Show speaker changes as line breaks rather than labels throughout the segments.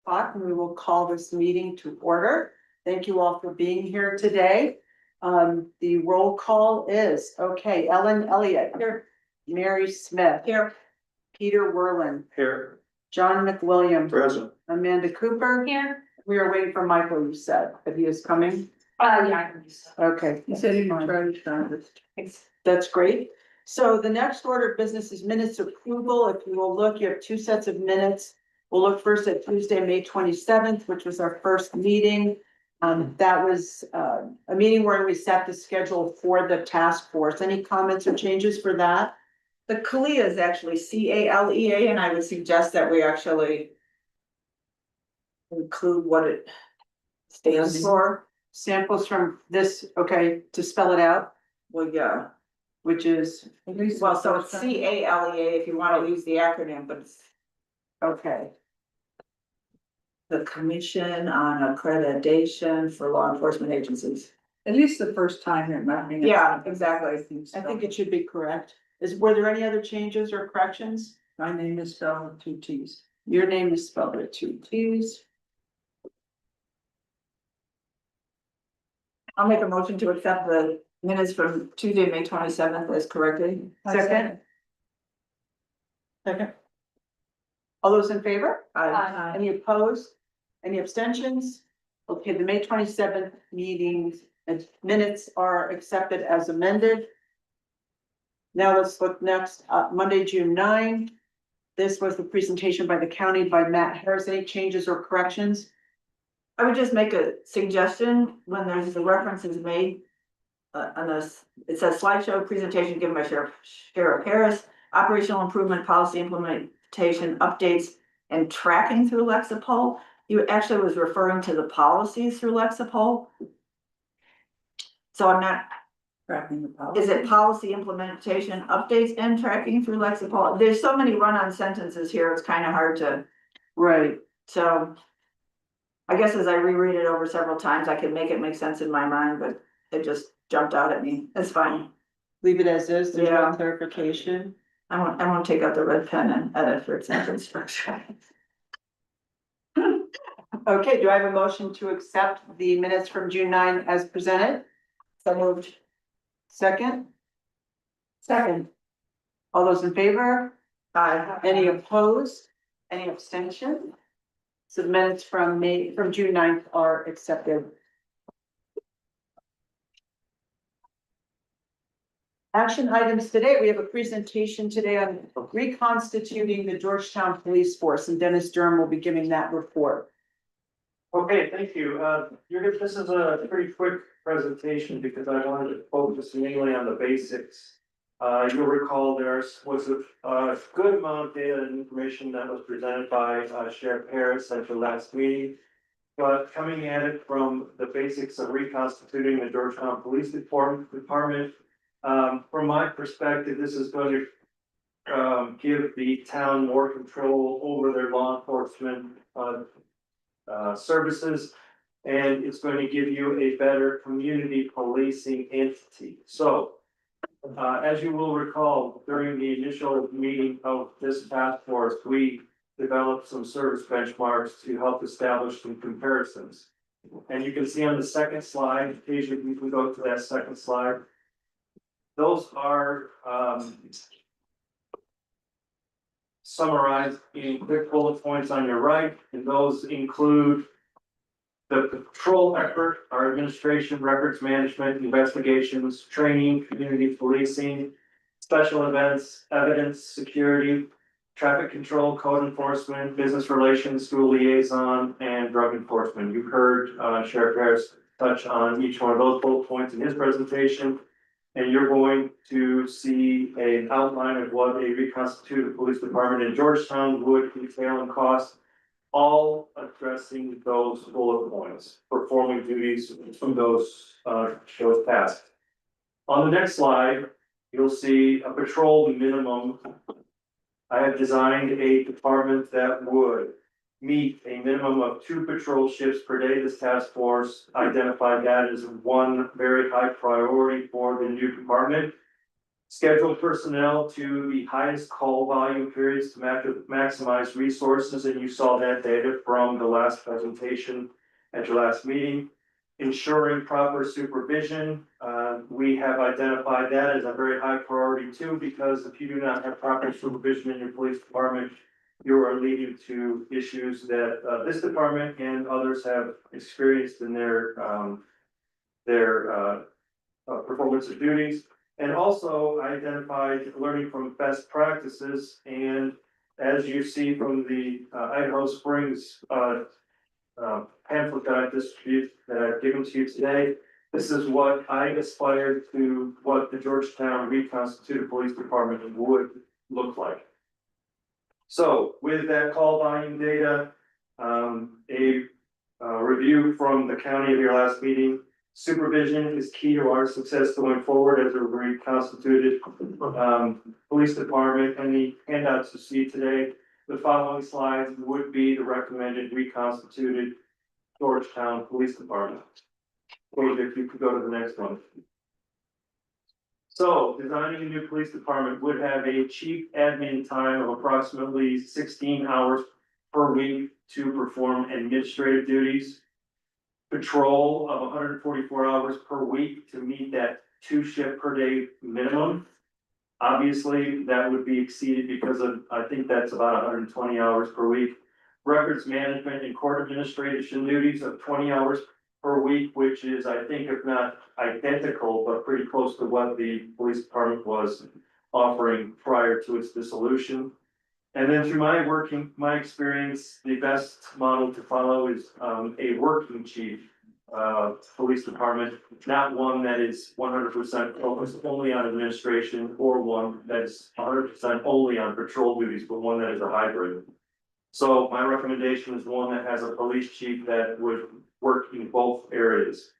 o'clock, and we will call this meeting to order. Thank you all for being here today. The roll call is, okay, Ellen Elliott. Here. Mary Smith. Here. Peter Werlin.
Here.
John McWilliam.
Present.
Amanda Cooper.
Here.
We are waiting for Michael, you said, but he is coming.
Yeah, I can use that.
Okay.
He said he would try to start this.
Thanks.
That's great. So the next order of business is minutes approval. If you will look, you have two sets of minutes. We'll look first at Tuesday, May 27th, which was our first meeting. That was a meeting where we set the schedule for the task force. Any comments or changes for that?
The CALEA is actually CALEA, and I would suggest that we actually include what it stands for.
Samples from this, okay, to spell it out,
Well, yeah,
which is,
well, so it's CALEA if you want to use the acronym, but it's
okay.
the Commission on Accreditation for Law Enforcement Agencies.
At least the first time it might be.
Yeah, exactly.
I think it should be correct. Were there any other changes or corrections?
My name is spelled with two T's.
Your name is spelled with two T's.
I'll make a motion to accept the minutes from Tuesday, May 27th as corrected.
Second. Second. All those in favor?
Aye.
Any opposed? Any abstentions? Okay, the May 27th meetings and minutes are accepted as amended. Now let's look next, Monday, June 9. This was the presentation by the county by Matt Harris. Any changes or corrections?
I would just make a suggestion when there's the references made. On this, it says slideshow presentation given by Sheriff Harris, operational improvement, policy implementation, updates, and tracking through Lexipol. You actually was referring to the policies through Lexipol. So I'm not,
Tracking the policy.
is it policy implementation, updates, and tracking through Lexipol? There's so many run-on sentences here, it's kind of hard to,
Right.
so. I guess as I reread it over several times, I can make it make sense in my mind, but it just jumped out at me. It's fine.
Leave it as is. There's no
Yeah.
clarification.
I won't take out the red pen and edit for sentence structure.
Okay, do I have a motion to accept the minutes from June 9 as presented?
So moved.
Second,
Second.
all those in favor?
Aye.
Any opposed? Any abstention? So the minutes from June 9th are accepted. Action items today, we have a presentation today on reconstituting the Georgetown Police Force, and Dennis Durham will be giving that report.
Okay, thank you. This is a pretty quick presentation because I wanted to focus mainly on the basics. You'll recall there was a good amount of data and information that was presented by Sheriff Harris at the last meeting. But coming at it from the basics of reconstituting the Georgetown Police Department, from my perspective, this is going to give the town more control over their law enforcement services, and it's going to give you a better community policing entity. So, as you will recall, during the initial meeting of this task force, we developed some service benchmarks to help establish some comparisons. And you can see on the second slide, occasionally we can go to that second slide. Those are summarized in quick bullet points on your right, and those include the patrol effort, our administration, records management, investigations, training, community policing, special events, evidence, security, traffic control, code enforcement, business relations, school liaison, and drug enforcement. You've heard Sheriff Harris touch on each one of those bullet points in his presentation. And you're going to see an outline of what a reconstituted police department in Georgetown would entail and cost, all addressing those bullet points, performing duties from those tasks. On the next slide, you'll see a patrol minimum. I have designed a department that would meet a minimum of 2 patrol shifts per day. This task force identified that as one very high priority for the new department. Schedule personnel to the highest call volume periods to maximize resources, and you saw that data from the last presentation at your last meeting. Ensuring proper supervision, we have identified that as a very high priority too, because if you do not have proper supervision in your police department, you are leading to issues that this department and others have experienced in their performance of duties. And also identified learning from best practices, and as you see from the Idaho Springs pamphlet that I've given to you today, this is what I aspire to, what the Georgetown reconstituted police department would look like. So with that call volume data, a review from the county of your last meeting, supervision is key to our success going forward as a reconstituted police department. And the handouts you see today, the following slides would be the recommended reconstituted Georgetown Police Department. Or if you could go to the next one. So designing a new police department would have a chief admin time of approximately 16 hours per week to perform administrative duties. Patrol of 144 hours per week to meet that 2 shift per day minimum. Obviously, that would be exceeded because of, I think that's about 120 hours per week. Records management and court administration duties of 20 hours per week, which is, I think, if not identical, but pretty close to what the police department was offering prior to its dissolution. And then through my experience, the best model to follow is a working chief police department, not one that is 100% focused only on administration, or one that is 100% only on patrol duties, but one that is a hybrid. So my recommendation is one that has a police chief that would work in both areas.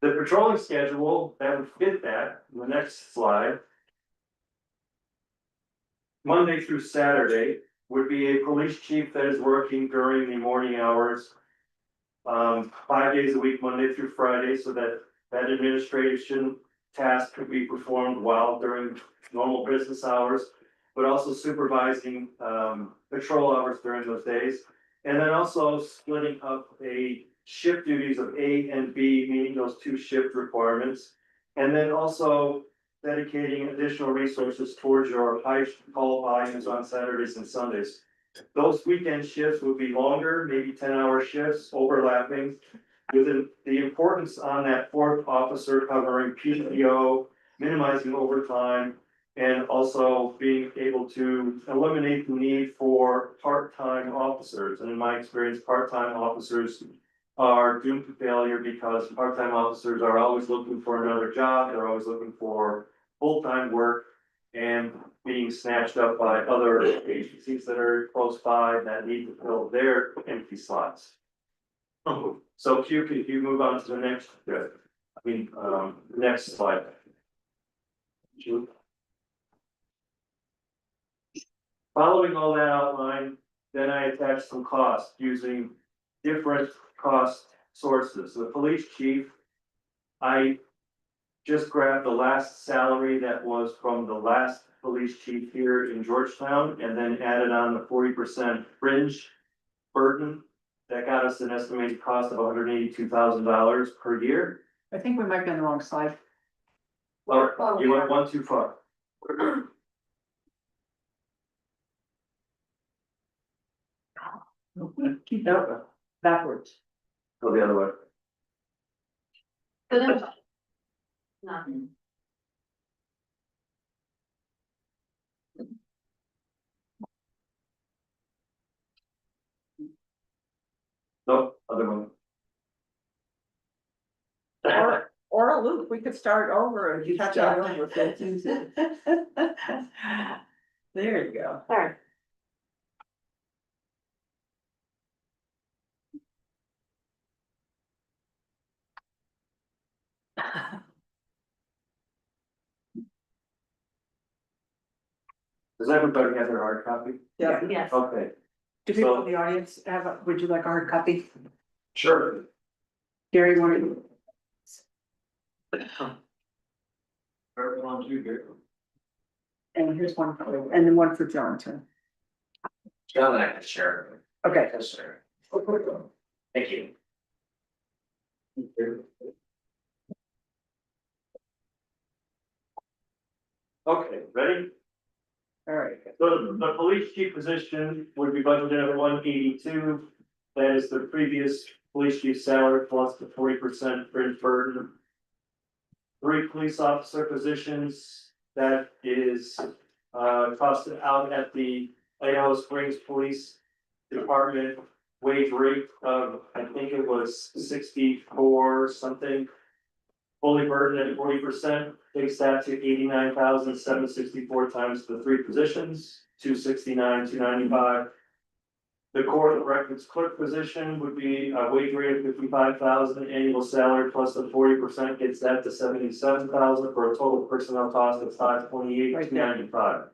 The patrolling schedule that would fit that, in the next slide. Monday through Saturday would be a police chief that is working during the morning hours. 5 days a week, Monday through Friday, so that administration task could be performed while during normal business hours, but also supervising patrol hours during those days. And then also splitting up a shift duties of A and B, meeting those 2 shift requirements. And then also dedicating additional resources towards your high call volumes on Saturdays and Sundays. Those weekend shifts would be longer, maybe 10-hour shifts overlapping, with the importance on that 4th officer covering PTO, minimizing overtime, and also being able to eliminate the need for part-time officers. And in my experience, part-time officers are doomed to failure because part-time officers are always looking for another job. They're always looking for full-time work and being snatched up by other agencies that are close by that need to fill their empty slots. So Q, could you move on to the next, next slide. Following all that outline, then I attached some costs using different cost sources. The police chief, I just grabbed the last salary that was from the last police chief here in Georgetown, and then added on the 40% fringe burden. That got us an estimated cost of $182,000 per year.
I think we might be on the wrong slide.
Well, you went one too far.
Nope, backwards.
Go the other way.
Nothing.
Nope, other one.
Or a loop, we could start over and catch up. There you go.
Sorry.
Does everybody have their hard copy?
Yeah.
Yes.
Okay,
Do people in the audience have, would you like a hard copy?
sure.
Gary, want to?
Everyone, you good?
And here's one for you, and then one for John too.
John, I can share.
Okay.
Yes, sir. Thank you. Okay, ready?
All right.
So the police chief position would be budgeted at 182. That is the previous police chief salary plus the 40% fringe burden. 3 police officer positions, that is costed out at the Idaho Springs Police Department wage rate of, I think it was 64 something. Fully burdened at 40%, takes that to 89,764 times the 3 positions, 269, 295. The court records clerk position would be a wage rate of 55,000, annual salary plus the 40% gets that to 77,000 for a total personnel cost of 528,
Right there.
295.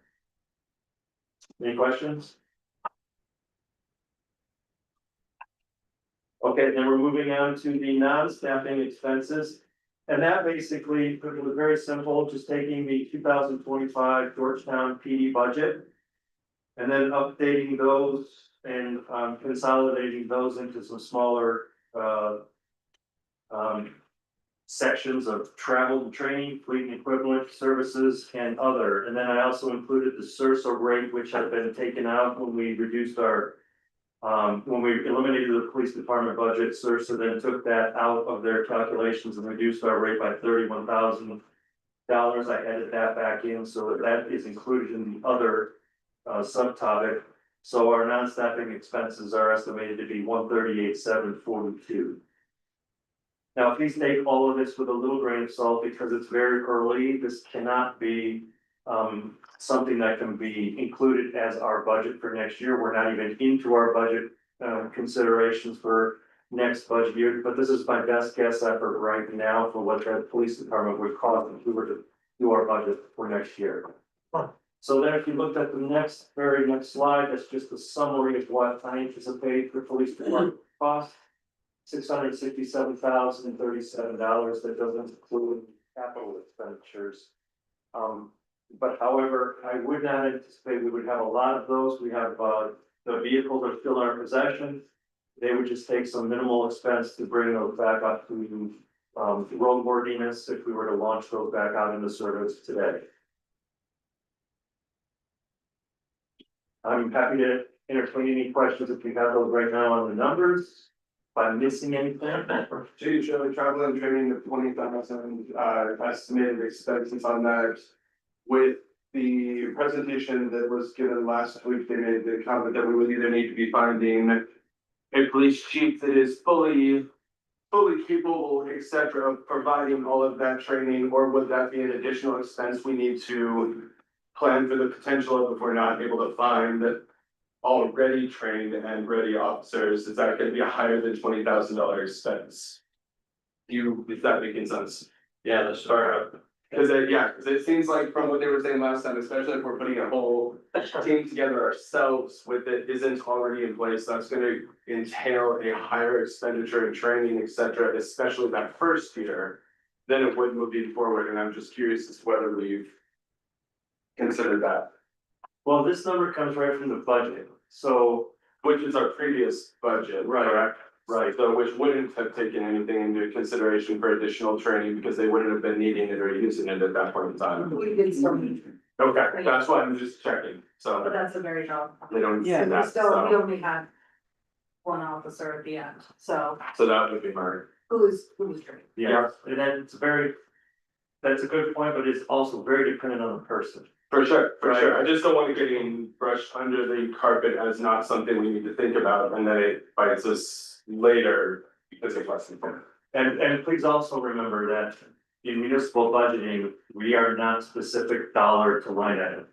Any questions? Okay, then we're moving on to the non-staffing expenses. And that basically, it was very simple, just taking the 2025 Georgetown PD budget. And then updating those and consolidating those into some smaller sections of travel and training, fleet and equivalent services and other. And then I also included the SURSA rate, which had been taken out when we reduced our when we eliminated the police department budget. SURSA then took that out of their calculations and reduced our rate by $31,000. I added that back in, so that is included in the other subtopic. So our non-staffing expenses are estimated to be 138,742. Now, please take all of this with a little grain of salt because it's very early. This cannot be something that can be included as our budget for next year. We're not even into our budget considerations for next budget year, but this is my best guess effort right now for what the police department would cost if we were to do our budget for next year. So then if you looked at the very next slide, that's just a summary of what I anticipate for police department cost. $667,037. That doesn't include capital expenditures. But however, I would not anticipate we would have a lot of those. We have the vehicles are still in our possession. They would just take some minimal expense to bring those back up to roadworthiness if we were to launch those back out into service today. I'm happy to entertain any questions if you have those right now on the numbers. If I'm missing anything.
Chief, showing travel and training of 20,000, estimated expenses on that. With the presentation that was given last week, they made the comment that we would either need to be finding a police chief that is fully capable, et cetera, of providing all of that training, or would that be an additional expense we need to plan for the potential of if we're not able to find already trained and ready officers? Is that gonna be a higher than $20,000 expense? If that making sense?
Yeah, let's start up.
Cause it seems like from what they were saying last time, especially if we're putting a whole team together ourselves with it isn't already in place, that's gonna entail a higher expenditure in training, et cetera, especially that first year. Than it would moving forward, and I'm just curious as to whether we've considered that.
Well, this number comes right from the budget, so,
Which is our previous budget,
Right.
correct?
right,
So which wouldn't have taken anything into consideration for additional training because they wouldn't have been needing it or using it at that point in time.
We did some,
Okay, that's why I'm just checking,
but
so
that's a very long.
they don't see
Yeah,
We
that,
still, we
so
only had one officer at the end, so
that would be hard.
who's trained?
yeah, and then that's a good point, but it's also very dependent on the person.
For sure,
Right.
I just don't want it getting brushed under the carpet as not something we need to think about and then it bites us later because of less than.
And please also remember that in municipal budgeting, we are not specific dollar to line item.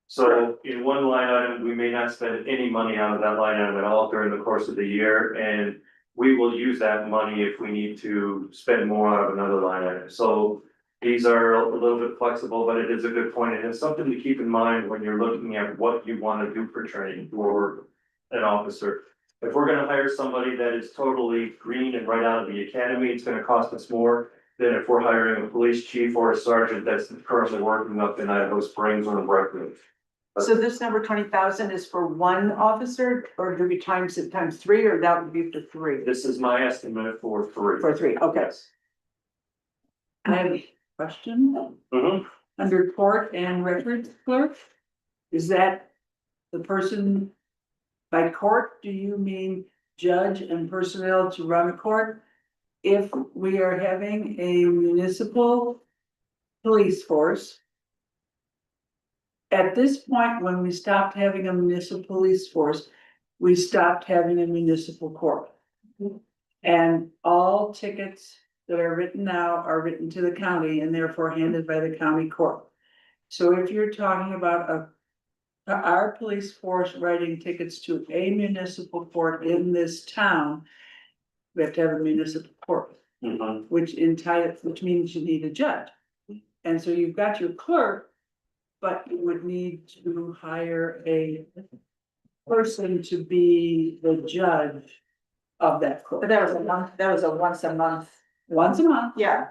So in one line item, we may not spend any money out of that line item at all during the course of the year, and we will use that money if we need to spend more out of another line item. So these are a little bit flexible, but it is a good point, and it's something to keep in mind when you're looking at what you want to do for training for an officer. If we're gonna hire somebody that is totally green and right out of the academy, it's gonna cost us more. than if we're hiring a police chief or a sergeant that's currently working up in Idaho Springs or in Brooklyn.
So this number 20,000 is for one officer, or do we times it times three, or that would be for three?
This is my estimate for three.
For three, okay.
Yes.
I have a question.
Mhm.
Under court and records clerk, is that the person by court, do you mean judge and personnel to run a court? If we are having a municipal police force, at this point, when we stopped having a municipal police force, we stopped having a municipal court. And all tickets that are written now are written to the county and therefore handed by the county court. So if you're talking about our police force writing tickets to a municipal court in this town, we have to have a municipal court,
Mhm.
which means you need a judge. And so you've got your clerk, but you would need to hire a person to be the judge of that court.
But that was a once a month.
Once a month.
Yeah,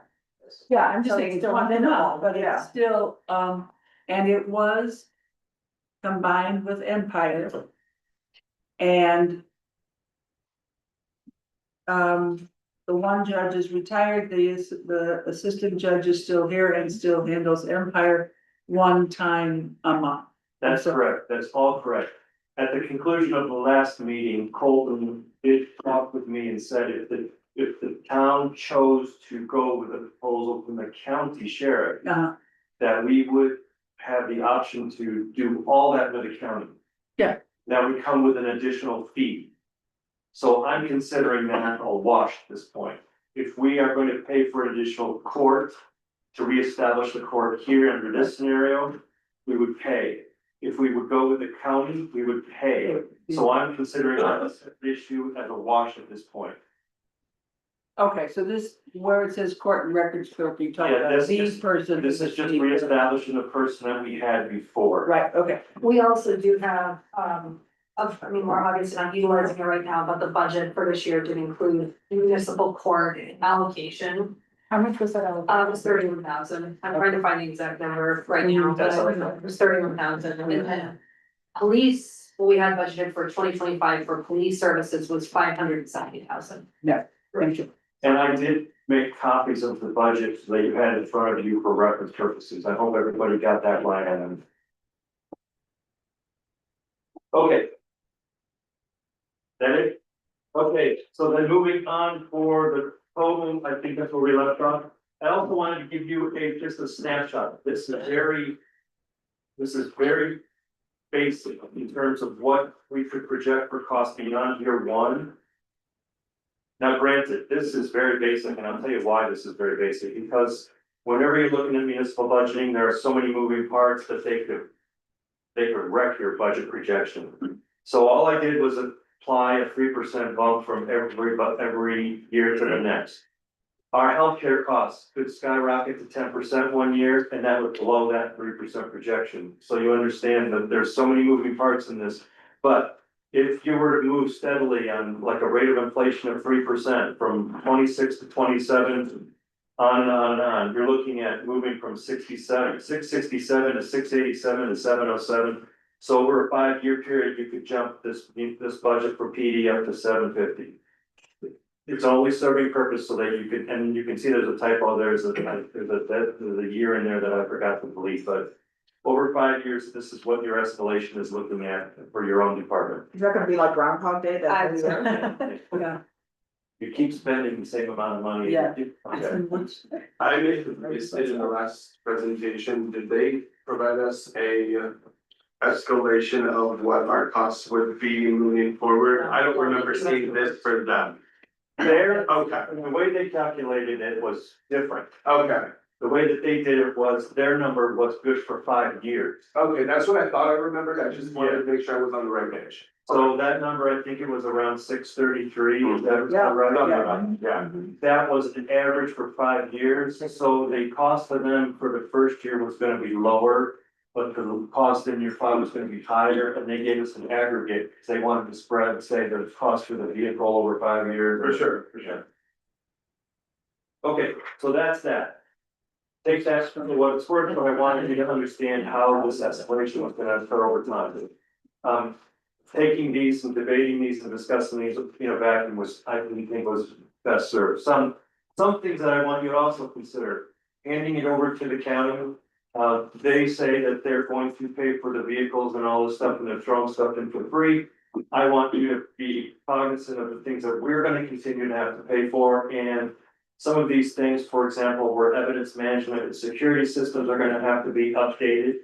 Yeah, I'm just
So
saying
it's
it's
still
once a
minimal,
month, but
yeah.
it's still, and it was combined with Empire. And the one judge is retired, the assistant judge is still here and still handles Empire one time a month.
That's correct, that's all correct. At the conclusion of the last meeting, Colton did talk with me and said if the town chose to go with a proposal from the county sheriff, that we would have the option to do all that with the county.
Yeah.
That would come with an additional fee. So I'm considering that a wash at this point. If we are going to pay for an additional court to reestablish the court here under this scenario, we would pay. If we would go with the county, we would pay. So I'm considering this issue as a wash at this point.
Okay, so this, where it says court and records clerk, you talk
Yeah,
about
that's
these
just-
person.
This is just reestablishing the person that we had before.
Right, okay.
We also do have, I mean, we're obviously not utilizing it right now, but the budget for this year did include municipal court allocation.
how much was that?
It was 31,000. I'm trying to find the exact number right now, but it was 31,000. And then police, what we had budgeted for 2025 for police services was 570,000.
Thank you.
And I did make copies of the budget that you had in front of you for reference purposes. I hope everybody got that line item. Okay. That it? Okay, so then moving on for the total, I think that's where we left off. I also wanted to give you just a snapshot. This is very basic in terms of what we could project for cost beyond year one. Now granted, this is very basic, and I'll tell you why this is very basic, because whenever you're looking at municipal budgeting, there are so many moving parts that they could wreck your budget projection. So all I did was apply a 3% bump from every year to the next. Our healthcare costs could skyrocket to 10% one year, and that would blow that 3% projection. So you understand that there's so many moving parts in this, but if you were to move steadily on like a rate of inflation of 3% from 26 to 27, on and on and on, you're looking at moving from 667 to 687 to 707. So over a 5-year period, you could jump this budget for PD up to 750. It's only serving purpose so that you can, and you can see there's a typo, there's a year in there that I forgot to delete, but over 5 years, this is what your escalation is looking at for your own department.
Is that gonna be like Groundhog Day?
Yeah.
You keep spending the same amount of money.
Yeah.
Okay.
I made a mistake in the last presentation. Did they provide us a escalation of what our costs would be moving forward? I don't remember seeing this for them. Okay,
The way they calculated it was different.
okay,
The way that they did it was, their number was good for 5 years.
okay, that's what I thought I remembered. I just wanted to make sure I was on the right page.
So that number, I think it was around 633, is that
Yeah.
right?
Yeah,
That was an average for 5 years, so the cost for them for the first year was gonna be lower. But the cost in year 5 was gonna be higher, and they gave us an aggregate, because they wanted to spread, say, the cost for the vehicle over 5 years.
for sure, for sure.
Okay, so that's that. Take that for what it's worth, but I wanted you to understand how this escalation was gonna occur over time. Taking these and debating these and discussing these, vacuum was, I think was best served. Some things that I want you to also consider, handing it over to the county. They say that they're going to pay for the vehicles and all this stuff and they're throwing stuff in for free. I want you to be cognizant of the things that we're gonna continue to have to pay for, and some of these things, for example, where evidence management and security systems are gonna have to be updated.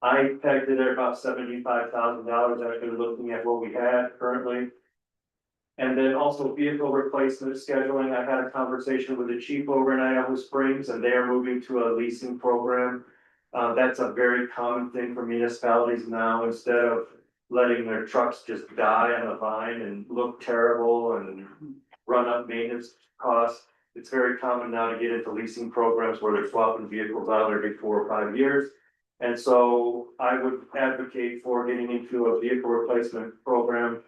I pegged it at about $75,000, actually looking at what we had currently. And then also vehicle replacement scheduling, I had a conversation with the chief over in Idaho Springs, and they are moving to a leasing program. That's a very common thing for municipalities now, instead of letting their trucks just die on the vine and look terrible and run up maintenance costs. It's very common now to get into leasing programs where they're swapping vehicles out every 4 or 5 years. And so I would advocate for getting into a vehicle replacement program,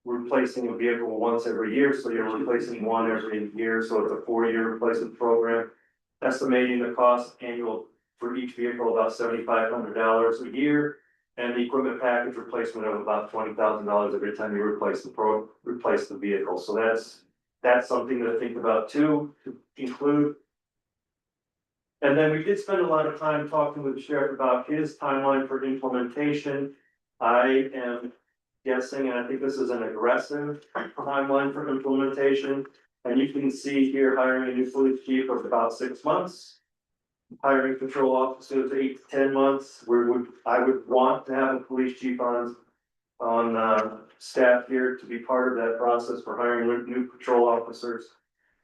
replacing a vehicle once every year, so you're replacing one every year, so it's a 4-year replacement program. Estimating the cost annual for each vehicle about $7,500 a year, and the equipment package replacement of about $20,000 every time you replace the vehicle. So that's something to think about too, to include. And then we did spend a lot of time talking with the sheriff about his timeline for implementation. I am guessing, and I think this is an aggressive timeline for implementation. And you can see here, hiring a new police chief of about 6 months. Hiring patrol officers 8 to 10 months. I would want to have a police chief on staff here to be part of that process for hiring new patrol officers.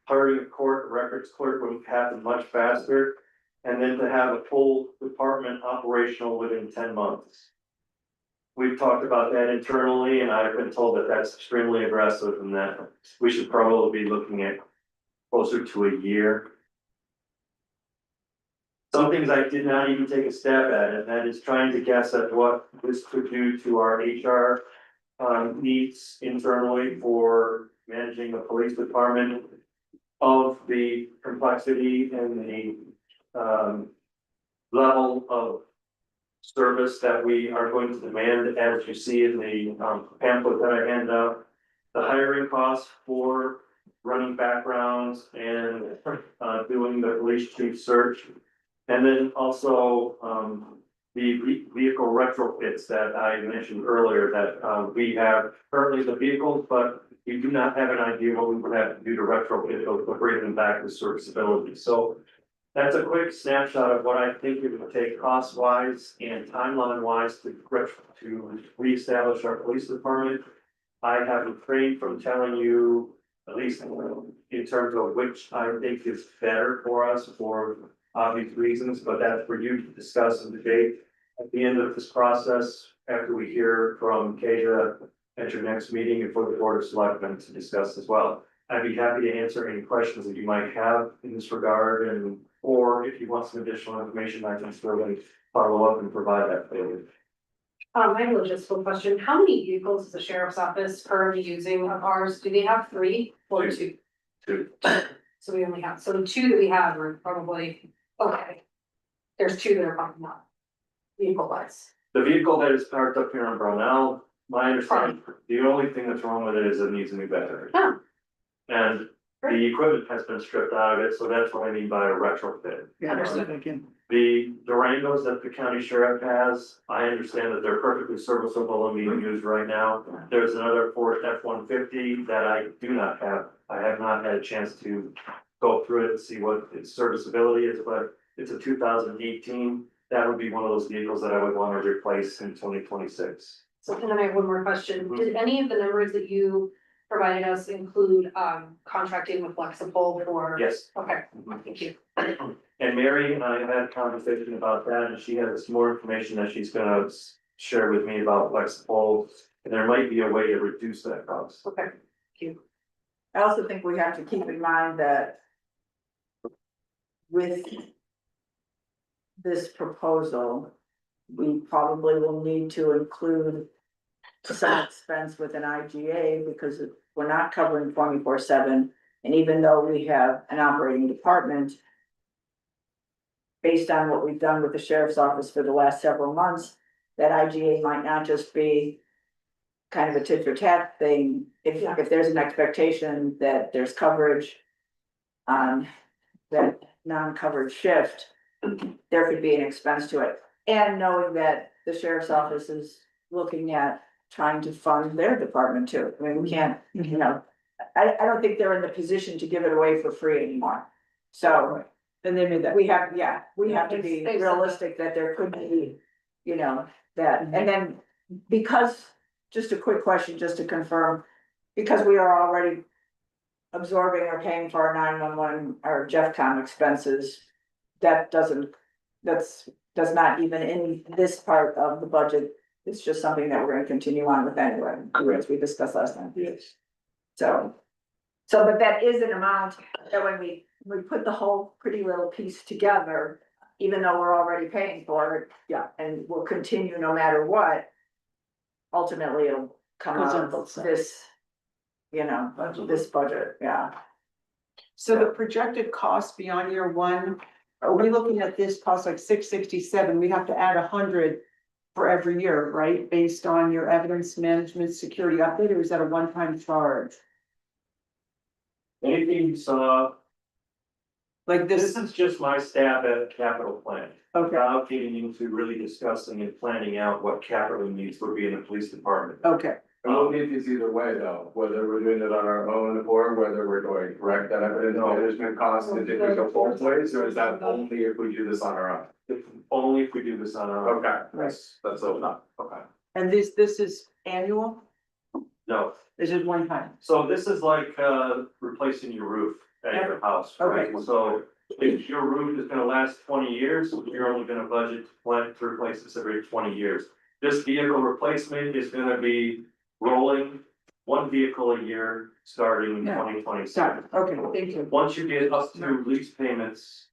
Hiring a court records clerk would happen much faster, and then to have a full department operational within 10 months. We've talked about that internally, and I've been told that that's extremely aggressive and that we should probably be looking at closer to a year. Some things I did not even take a stab at, and that is trying to guess at what this could do to our HR needs internally for managing the police department, of the complexity and the level of service that we are going to demand, as you see in the pamphlet that I handed out. The hiring costs for running backgrounds and doing the police chief search. And then also the vehicle retrofits that I mentioned earlier, that we have currently the vehicles, but we do not have an idea what we would have to do to retrofit those to bring them back to serviceability. So that's a quick snapshot of what I think it would take cost wise and timeline wise to reestablish our police department. I have refrained from telling you, at least in terms of which I think is better for us for obvious reasons, but that's for you to discuss and debate at the end of this process, after we hear from Kasia at your next meeting and for the Board of Selectmen to discuss as well. I'd be happy to answer any questions that you might have in this regard, or if you want some additional information, I can certainly follow up and provide that for you.
I have a logistical question. How many vehicles is the sheriff's office currently using of ours? Do they have 3 or 2?
2.
So we only have, so the 2 that we have are probably, okay. There's 2 that are probably not vehicle wise.
The vehicle that is parked up here in Brownell, my understanding, the only thing that's wrong with it is it needs a new battery.
Oh.
And the equipment has been stripped out of it, so that's what I mean by a retrofit.
Yeah,
Understood.
again.
The Durangos that the county sheriff has, I understand that they're perfectly serviceable and being used right now. There's another Ford F-150 that I do not have. I have not had a chance to go through it and see what its serviceability is, but it's a 2018. That would be one of those vehicles that I would want to replace in 2026.
So and then I have one more question. Did any of the numbers that you provided us include contracting with Flexipol for?
Yes.
Okay, thank you.
And Mary and I had a conversation about that, and she has some more information that she's gonna share with me about Flexipol. And there might be a way to reduce that cost.
Okay, thank you.
I also think we have to keep in mind that with this proposal, we probably will need to include some expense with an IGA, because we're not covering 24/7. And even though we have an operating department, based on what we've done with the sheriff's office for the last several months, that IGA might not just be kind of a tit for tat thing, if there's an expectation that there's coverage on that non-covered shift, there could be an expense to it. And knowing that the sheriff's office is looking at trying to fund their department too. I mean, we can't, you know, I don't think they're in the position to give it away for free anymore. So
And they made that.
we have to be
They said that.
realistic that there could be, you know, that, and then because, just a quick question, just to confirm, because we are already absorbing or paying for our 911, our Jeffcom expenses, does not even in this part of the budget, it's just something that we're gonna continue on with anyway, as we discussed last time.
Yes.
So, but that is an amount that when we put the whole pretty little piece together, even though we're already paying for it, yeah, and we'll continue no matter what. Ultimately, it'll come
Goes on
out
both
of
sides.
this, you know, this budget, yeah.
So the projected cost beyond year one, are we looking at this cost like 667? We have to add 100 for every year, right? Based on your evidence management security update, or is that a one-time charge?
Anything,
Like
this
this,
is just my stab at capital planning.
okay,
Without getting into really discussing and planning out what capital needs would be in the police department.
okay.
And we'll need these either way though, whether we're doing it on our own or whether we're going direct that evidence management costs, and if we go both ways, or is that only if we do this on our own?
If- Only if we do this on our own.
Okay, that's open up, okay.
And this is annual?
No,
This is one time?
so this is like, replacing your roof at your house, right?
Okay.
So if your roof is gonna last 20 years, you're only gonna budget to replace this every 20 years. This vehicle replacement is gonna be rolling one vehicle a year, starting in
Yeah.
2027.
Okay, thank you.
Once you get up to lease payments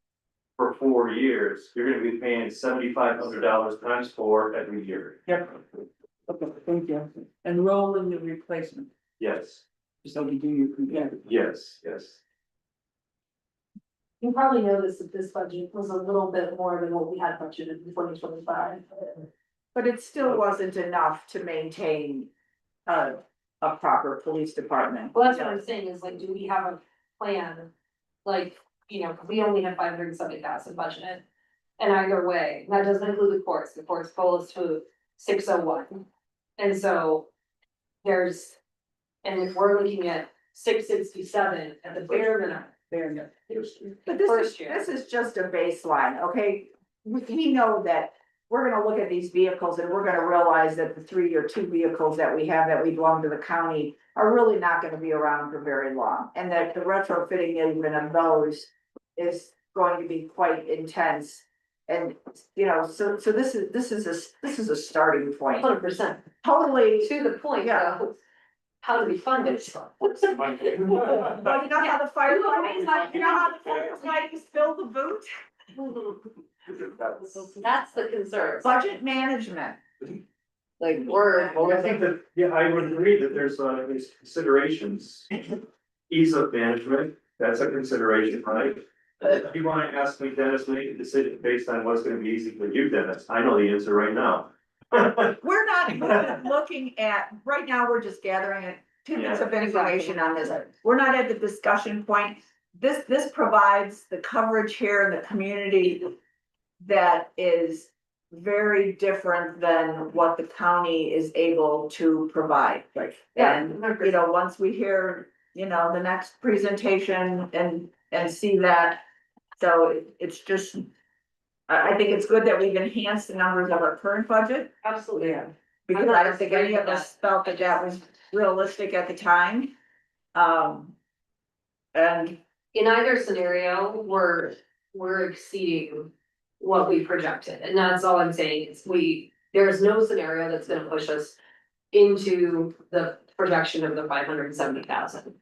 for 4 years, you're gonna be paying $7,500 times 4 every year.
Yep. Okay, thank you.
And roll in the replacement,
Yes,
so we do your computer.
yes, yes.
You probably noticed that this budget was a little bit more than what we had budgeted in 2025.
But it still wasn't enough to maintain a proper police department.
Well, that's what I'm saying is like, do we have a plan? Like, you know, 'cause we only have 570,000 budgeted. And either way, that doesn't include the court's goal is to 601. And so there's, and if we're looking at 667 at the bare minimum.
But
First year.
this is just a baseline, okay? We know that we're gonna look at these vehicles and we're gonna realize that the 3 or 2 vehicles that we have that we belong to the county are really not gonna be around for very long. And that the retrofitting even of those is going to be quite intense. And, you know, so this is a starting point.
100%.
Totally.
To the point,
Yeah.
though, how do we fund it?
Well, you know how the firefighters fill the boot?
That's the concern.
Budget management.
Like, we're.
Well, I think that, yeah, I would agree that there's considerations. Ease of management, that's a consideration, right? If you wanna ask me, Dennis, make a decision based on what's gonna be easy for you, Dennis, I know the answer right now.
We're not looking at, right now, we're just gathering tidbits of information on this. We're not at the discussion point. This provides the coverage here in the community that is very different than what the county is able to provide.
Right.
And, you know, once we hear, you know, the next presentation and see that, so it's just, I think it's good that we've enhanced the numbers of our current budget.
Absolutely.
Because I don't think any of us felt that that was realistic at the time. And
In either scenario, we're exceeding what we projected, and that's all I'm saying, is there's no scenario that's gonna push us into the projection of the 570,000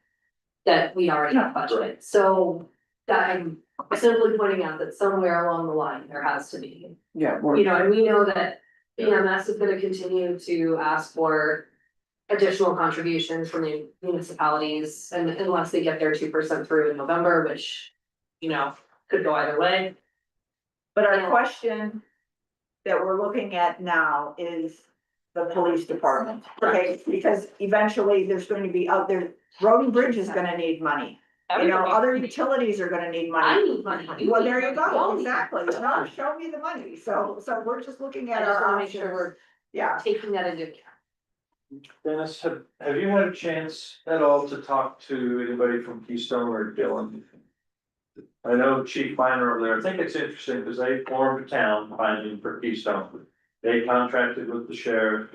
that we already have budgeted, so that I'm simply pointing out that somewhere along the line, there has to be.
Yeah,
You know, and we know that EMS is gonna continue to ask for additional contributions from the municipalities and unless they get their 2% through in November, which, you know, could go either way.
But our
Yeah.
question that we're looking at now is the police department, okay? Because eventually there's going to be out there, road and bridge is gonna need money. You know, other utilities are gonna need
I
money.
need money.
Well, there you go,
Y'all need
exactly.
money.
No, show me the money. So we're just looking
I
at
just
our
wanna make sure
options.
we're
Yeah,
taking that into account.
Dennis, have you had a chance at all to talk to anybody from Keystone or Dillon? I know Chief Miner over there, I think it's interesting because they formed a town finding for Keystone. They contracted with the sheriff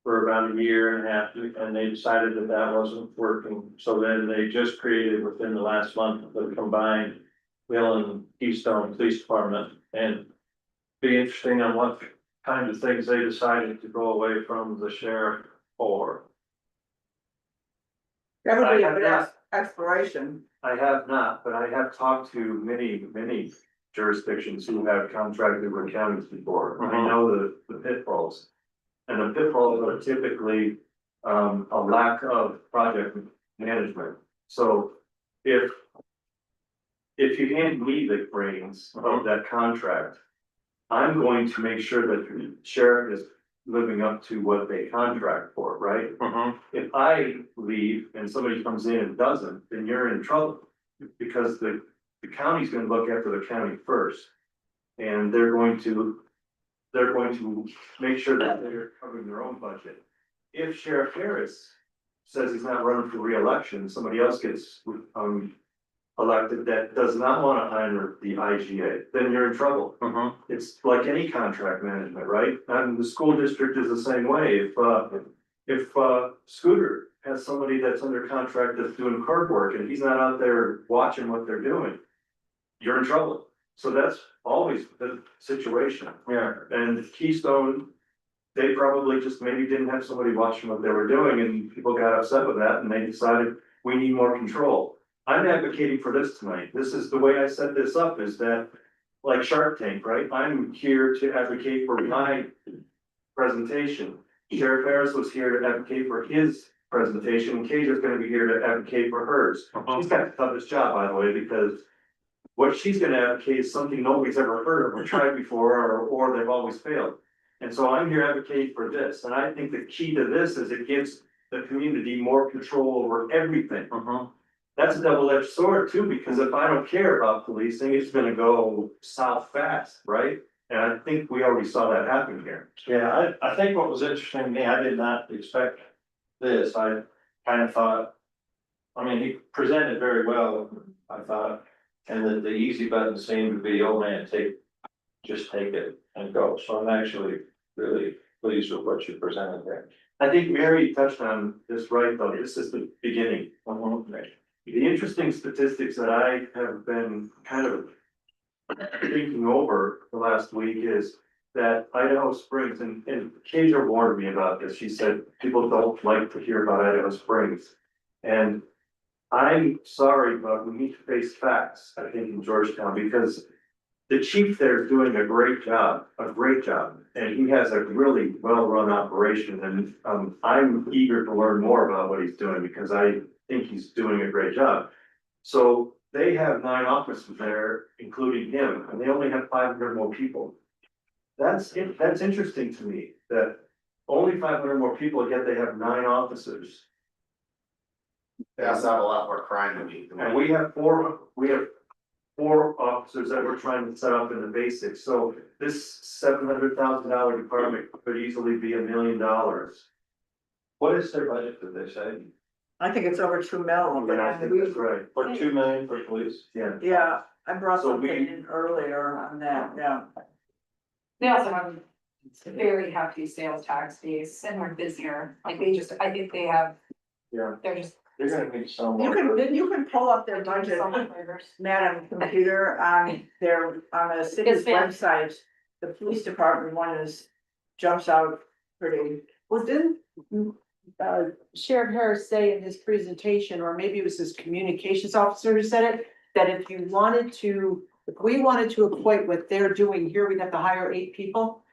for about a year and a half, and they decided that that wasn't working. So then they just created within the last month the combined Dillon Keystone Police Department. And be interesting on what kind of things they decided to go away from the sheriff for.
probably
I
a
have
bit
not-
of exploration.
I have not, but I have talked to many jurisdictions who have contracted with counties before. I
Mhm.
know the pitfalls. And the pitfalls are typically, a lack of project management. So if you hand me the reins of that contract, I'm going to make sure that the sheriff is living up to what they contract for, right? If I leave and somebody comes in and doesn't, then you're in trouble. Because the county's gonna look after the county first. And they're going to make sure that they're covering their own budget. If Sheriff Harris says he's not running for reelection, somebody else gets, elected that does not wanna honor the IGA, then you're in trouble. It's like any contract management, right? And the school district is the same way. If Scooter has somebody that's under contract that's doing card work and he's not out there watching what they're doing, you're in trouble. So that's always the situation.
Yeah.
And Keystone, they probably just maybe didn't have somebody watching what they were doing and people got upset with that and they decided we need more control. I'm advocating for this tonight. This is the way I set this up is that like Shark Tank, right? I'm here to advocate for my presentation. Sheriff Harris was here to advocate for his presentation. Kaja's gonna be here to advocate for hers. She's got the toughest job, by the way, because what she's gonna advocate is something nobody's ever heard of or tried before, or they've always failed. And so I'm here advocating for this, and I think the key to this is it gives the community more control over everything. That's a double-edged sword too, because if I don't care about policing, it's gonna go south fast, right? And I think we already saw that happen here.
Yeah, I think what was interesting to me, I did not expect this, I kind of thought. I mean, he presented very well, I thought, and the easy button seemed to be, oh man, just take it and go, so I'm actually really pleased with what you presented there.
I think Mary touched on this right, though. This is the beginning. The interesting statistics that I have been kind of thinking over the last week is that Idaho Springs, and Kasia warned me about this. She said people don't like to hear about Idaho Springs. And I'm sorry, but we need to face facts, I think, in Georgetown, because the chief there is doing a great job, and he has a really well-run operation, and I'm eager to learn more about what he's doing, because I think he's doing a great job. So they have 9 officers there, including him, and they only have 500 more people. That's interesting to me, that only 500 more people, yet they have 9 officers.
That's not a lot more crime than me.
And we have 4 officers that we're trying to set up in the basics, so this $700,000 department could easily be $1 million.
What is their budget, did they say?
I think it's over 2 mil.
And I think that's right,
For 2 million for police?
yeah.
Yeah, I brought
So
something
we-
in earlier on that, yeah.
They also have a very hefty sales tax base and they're busier, like I think they have.
Yeah.
They're just.
They're gonna need some
You
more.
can pull up their budget,
So much flavors.
Madam Computer, on the city's
Yes, ma'am.
website. The police department one jumps out pretty.
Well, didn't Sheriff Harris say in his presentation, or maybe it was his communications officer who said it, that if we wanted to equate what they're doing here, we'd have to hire 8 people?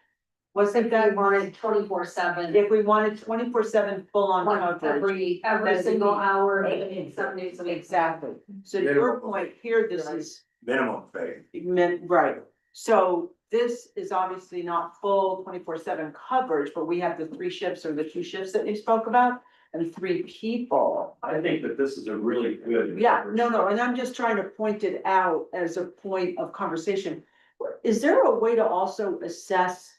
Wasn't that,
wanted 24/7.
if we wanted 24/7 full-on
Like
coverage?
every
That's
single
the-
hour, 7 days a week.
Exactly. So to your point here, this is
Minimum pay.
right. So this is obviously not full 24/7 coverage, but we have the 3 shifts or the 2 shifts that you spoke about and 3 people.
I think that this is a really good.
Yeah, no, and I'm just trying to point it out as a point of conversation. Is there a way to also assess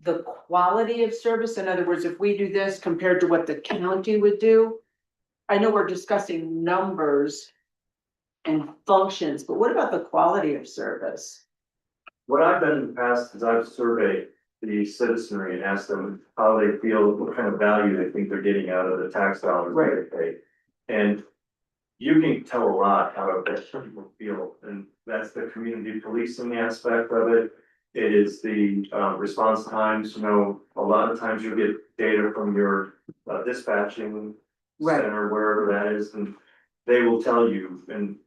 the quality of service? In other words, if we do this compared to what the county would do? I know we're discussing numbers and functions, but what about the quality of service?
What I've done in the past is I've surveyed the citizenry and asked them how they feel, what kind of value they think they're getting out of the tax dollars that they pay. And you can tell a lot out of that people feel, and that's the community policing aspect of it. It is the response times, you know, a lot of times you get data from your dispatching
Right.
center, wherever that is, and they will tell you, and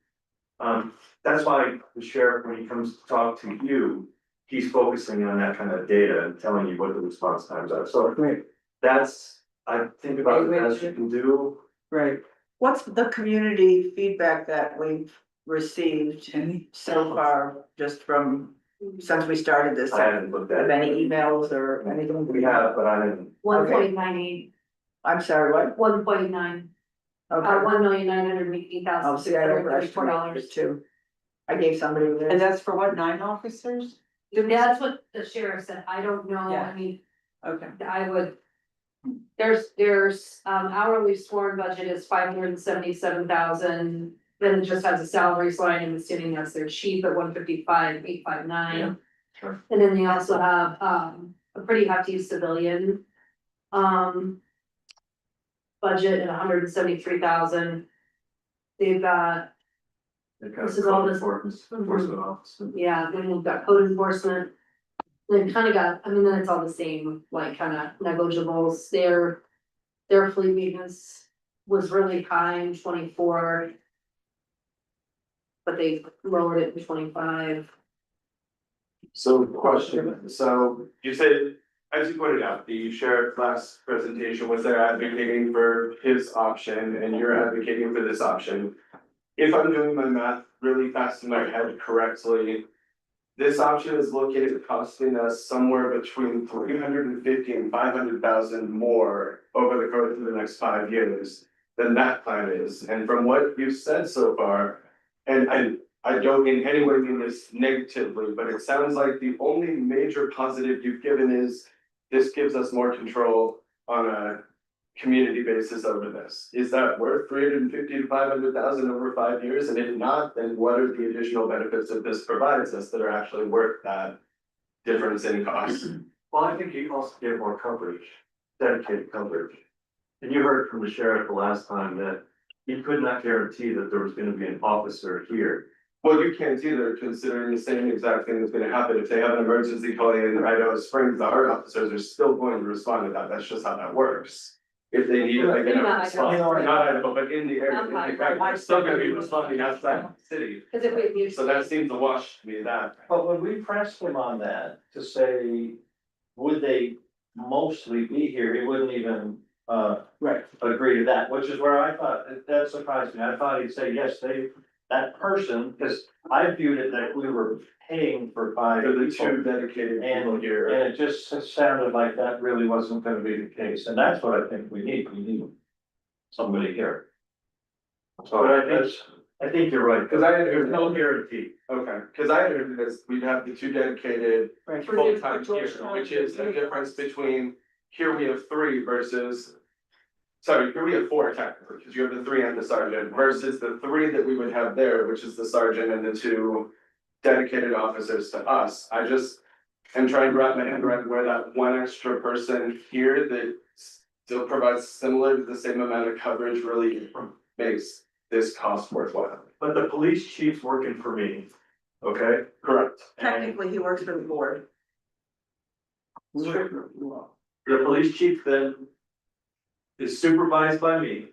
that's why the sheriff, when he comes to talk to you, he's focusing on that kind of data and telling you what the response times are, so
Right.
that's, I think about the best you can do.
Right.
What's the community feedback that we've received so far, just from, since we started this?
I haven't looked at
Have
it.
any emails or anything?
We have, but I haven't.
1.98,
I'm sorry, what?
1.9,
Okay. Oh, see, I overestimated it
$1,918,634.
too. I gave somebody
And
this.
that's for what, 9 officers?
That's what the sheriff said. I don't know.
Yeah.
I mean,
Okay.
I would. There's hourly sworn budget is 577,000. Then it just has a salaries line, and assuming that's their chief at 155,859.
Yeah, sure.
And then they also have a pretty hefty civilian. Budget at 173,000. They've got,
They've got
This is all
code
this-
enforcement office.
yeah, then we've got code enforcement. They've kind of got, I mean, then it's all the same, like kind of negligibles, their fleet maintenance was really high in 24. But they lowered it in 25.
So question, so you said, as you pointed out, the sheriff last presentation was there advocating for his option and you're advocating for this option. If I'm doing my math really fast in my head correctly, this option is located at costing us somewhere between 350 and 500,000 more over the course of the next 5 years than that plan is. And from what you've said so far, and I don't in any way mean this negatively, but it sounds like the only major positive you've given is this gives us more control on a community basis over this. Is that worth 350 to 500,000 over 5 years? And if not, then what are the additional benefits that this provides us that are actually worth that difference in cost?
Well, I think you also get more coverage, dedicated coverage. And you heard from the sheriff the last time that he could not guarantee that there was gonna be an officer here.
Well, you can't either, considering the same exact thing that's gonna happen. If they have an emergency calling in Idaho Springs, our officers are still going to respond to that. That's just how that works. If they need it, they're gonna
Not
respond,
Idaho.
not Idaho, but in the area,
Okay.
in fact, they're still gonna be responding outside the city.
Cause if we use.
So that seems a wash to me, that.
But when we pressed him on that to say, would they mostly be here, he wouldn't even
Right.
agree to that, which is where I thought, that surprised me. I thought he'd say, yes, that person, because I viewed it that we were paying for 5
For the
people.
two dedicated people here.
And it just sounded like that really wasn't gonna be the case, and that's what I think we need somebody here. So
But
that's,
I think you're right,
Cause I had
there's
heard,
no guarantee.
okay, cause I had heard this, we'd have the two dedicated
Right.
full-time here, which is the difference between, here we have 3 versus. Sorry, here we have 4 technically, because you have the 3 and the sergeant versus the 3 that we would have there, which is the sergeant and the 2 dedicated officers to us. I just am trying to wrap my head around where that one extra person here that still provides similar to the same amount of coverage really makes this cost worthwhile.
But the police chief's working for me, okay?
Correct.
And
Technically, he works for the board.
the police chief then is supervised by me.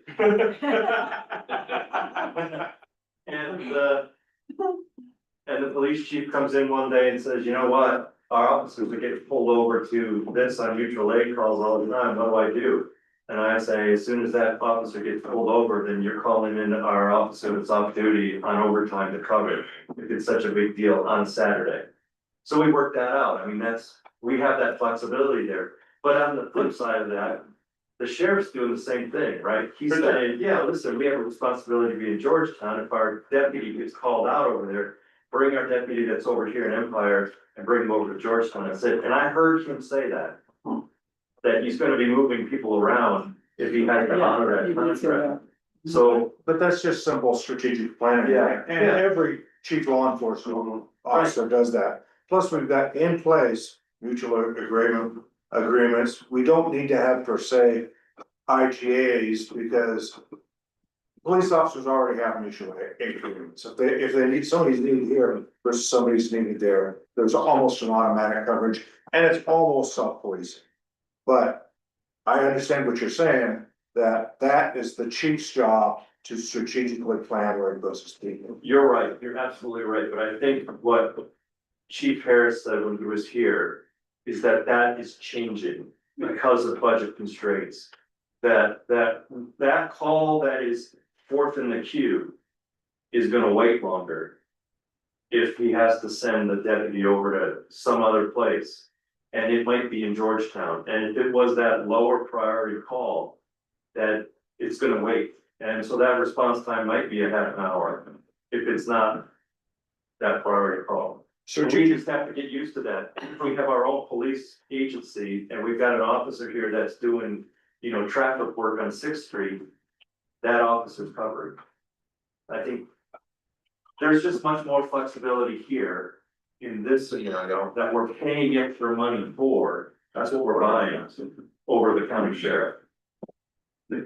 And the police chief comes in one day and says, you know what, our officers are getting pulled over to this on mutual aid calls all the time, what do I do? And I say, as soon as that officer gets pulled over, then you're calling in our officer that's off duty on overtime to cover it, if it's such a big deal on Saturday. So we worked that out, I mean, we have that flexibility there, but on the flip side of that. The sheriff's doing the same thing, right? He's saying, yeah, listen, we have a responsibility to be in Georgetown, if our deputy gets called out over there. Bring our deputy that's over here in Empire and bring him over to Georgetown, that's it, and I heard him say that. That he's gonna be moving people around if he has to honor that contract. So,
But that's just simple strategic planning.
Yeah,
And
yeah.
every chief law enforcement officer does that. Plus, we've got in place mutual agreements. We don't need to have per se IGAs because police officers already have mutual agreements. If they need, somebody's needed here versus somebody's needed there, there's almost an automatic coverage and it's almost self-policing. But I understand what you're saying, that is the chief's job to strategically plan where he puts his people.
you're right, you're absolutely right, but I think what Chief Harris said when he was here. Is that is changing because of budget constraints. That call that is fourth in the queue. Is gonna wait longer. If he has to send the deputy over to some other place. And it might be in Georgetown, and if it was that lower priority call. That it's gonna wait, and so that response time might be a half an hour, if it's not. That priority call. So we just have to get used to that. We have our own police agency and we've got an officer here that's doing, traffic work on Sixth Street. That officer's covered. I think. There's just much more flexibility here in this scenario that we're paying extra money for. That's what we're buying over the county sheriff.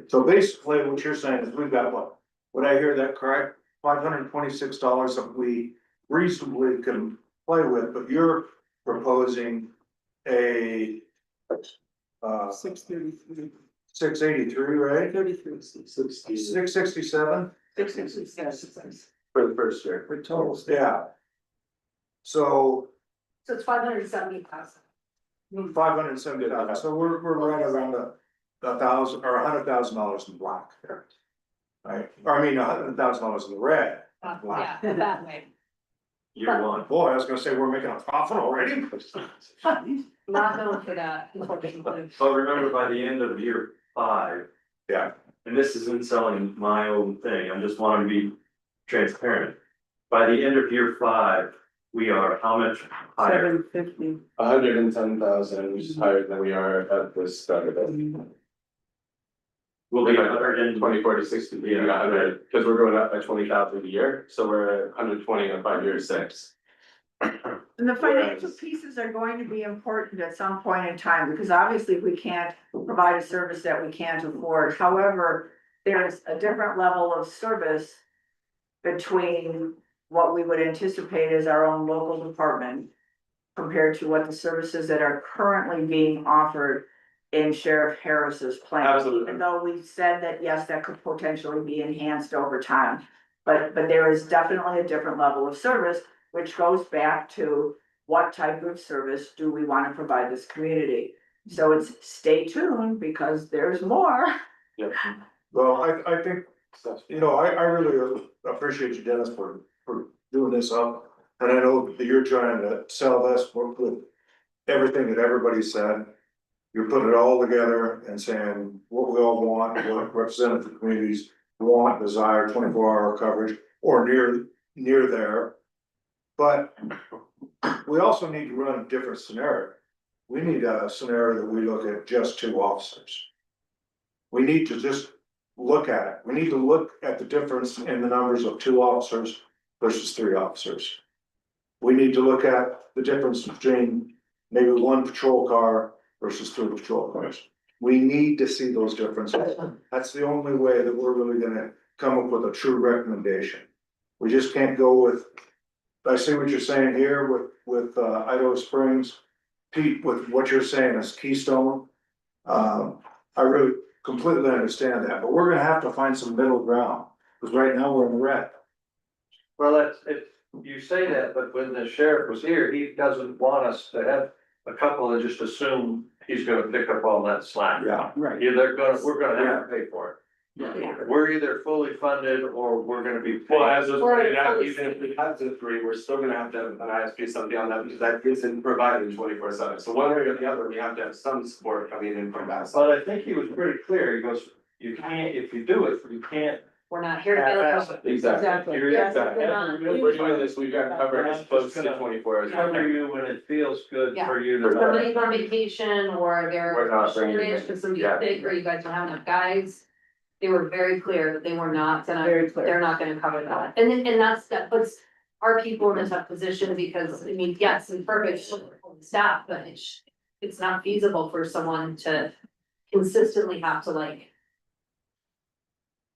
So basically, what you're saying is we've got what? Would I hear that correct? $526 that we reasonably can play with, but you're proposing a
633.
683, right?
33.
667
666.
for the first year.
For total.
Yeah. So
So it's 570,000.
570,000, so we're right around $1,000 or $100,000 in black there. Right, or I mean, $100,000 in the red.
Yeah, that way.
Year one.
Boy, I was gonna say, we're making a profit already.
Not known for that, unfortunately.
But remember, by the end of year 5.
Yeah.
And this isn't selling my own thing, I just wanted to be transparent. By the end of year 5, we are how much higher?
750.
110,000, which is higher than we are at the start of it.
We'll be 120.
24 to 60, we got 100, because we're going up by 20,000 a year, so we're at 120 on 5 years, 6.
And the financial pieces are going to be important at some point in time, because obviously we can't provide a service that we can't afford. However, there's a different level of service between what we would anticipate as our own local department compared to what the services that are currently being offered in Sheriff Harris's plan.
Absolutely.
Even though we've said that, yes, that could potentially be enhanced over time. But there is definitely a different level of service, which goes back to what type of service do we want to provide this community? So it's stay tuned because there's more.
Yep.
Well, I think, I really appreciate you, Dennis, for doing this up. And I know that you're trying to sell this with everything that everybody said. You're putting it all together and saying what we all want, what representative communities want, desire, 24-hour coverage or near there. But we also need to run a different scenario. We need a scenario that we look at just 2 officers. We need to just look at it. We need to look at the difference in the numbers of 2 officers versus 3 officers. We need to look at the difference between maybe 1 patrol car versus 3 patrol cars. We need to see those differences. That's the only way that we're really gonna come up with a true recommendation. We just can't go with, I see what you're saying here with Idaho Springs. Pete, with what you're saying as Keystone. I really completely understand that, but we're gonna have to find some middle ground, because right now we're in the red.
Well, that's,
you say that, but when the sheriff was here, he doesn't want us to have a couple and just assume he's gonna pick up all that slack.
Yeah.
Right.
Yeah, we're gonna have to pay for it. We're either fully funded or we're gonna be.
Well, as of,
Or
right now,
fully
even if we have the three, we're still gonna have to have an ISP something on that, because that isn't provided 24/7. So one way or the other, we have to have some support coming in from that side.
But I think he was pretty clear, he goes, you can't, if you do it, you can't.
We're not here to be like.
half-ass it.
Exactly.
You're
Yes,
exactly.
we're not.
If we're doing this, we've got to cover
Yeah.
as close to 24 hours.
Cover you when it feels good for you to.
Somebody's on vacation or they're.
We're not bringing it in.
shortage because somebody's
Yeah.
sick or you guys don't have enough guys. They were very clear that they were not gonna,
Very clear.
they're not gonna cover that. And that puts our people in a tough position because, I mean, yes, it's perfect for the staff, but it's not feasible for someone to consistently have to like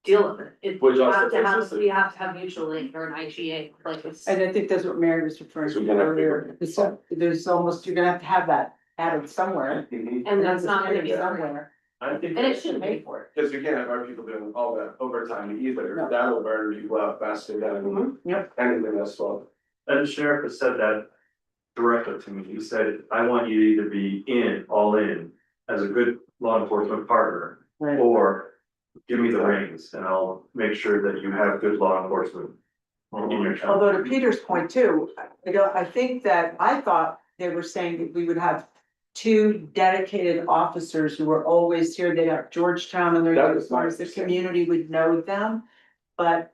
deal with it. It,
Which
we
also
have to have,
consists of-
we have to have mutual aid or an IGA, like it's.
And I think that's what Mary was referring
So we
to
can have
earlier. There's almost, you're gonna have that added somewhere.
Mhm.
And that's not gonna be
somewhere.
I think.
And it shouldn't pay for it.
Because we can't have our people doing all that overtime either,
No.
that'll burn people out faster than
Yep.
anything else. Well,
And the sheriff has said that directly to me. He said, I want you to either be all in as a good law enforcement partner,
Right.
or give me the reins and I'll make sure that you have good law enforcement in your town.
Although to Peter's point too, I think that, I thought they were saying that we would have two dedicated officers who were always here. They'd have Georgetown and their
That was my
uniforms, the
understanding.
community would know them. But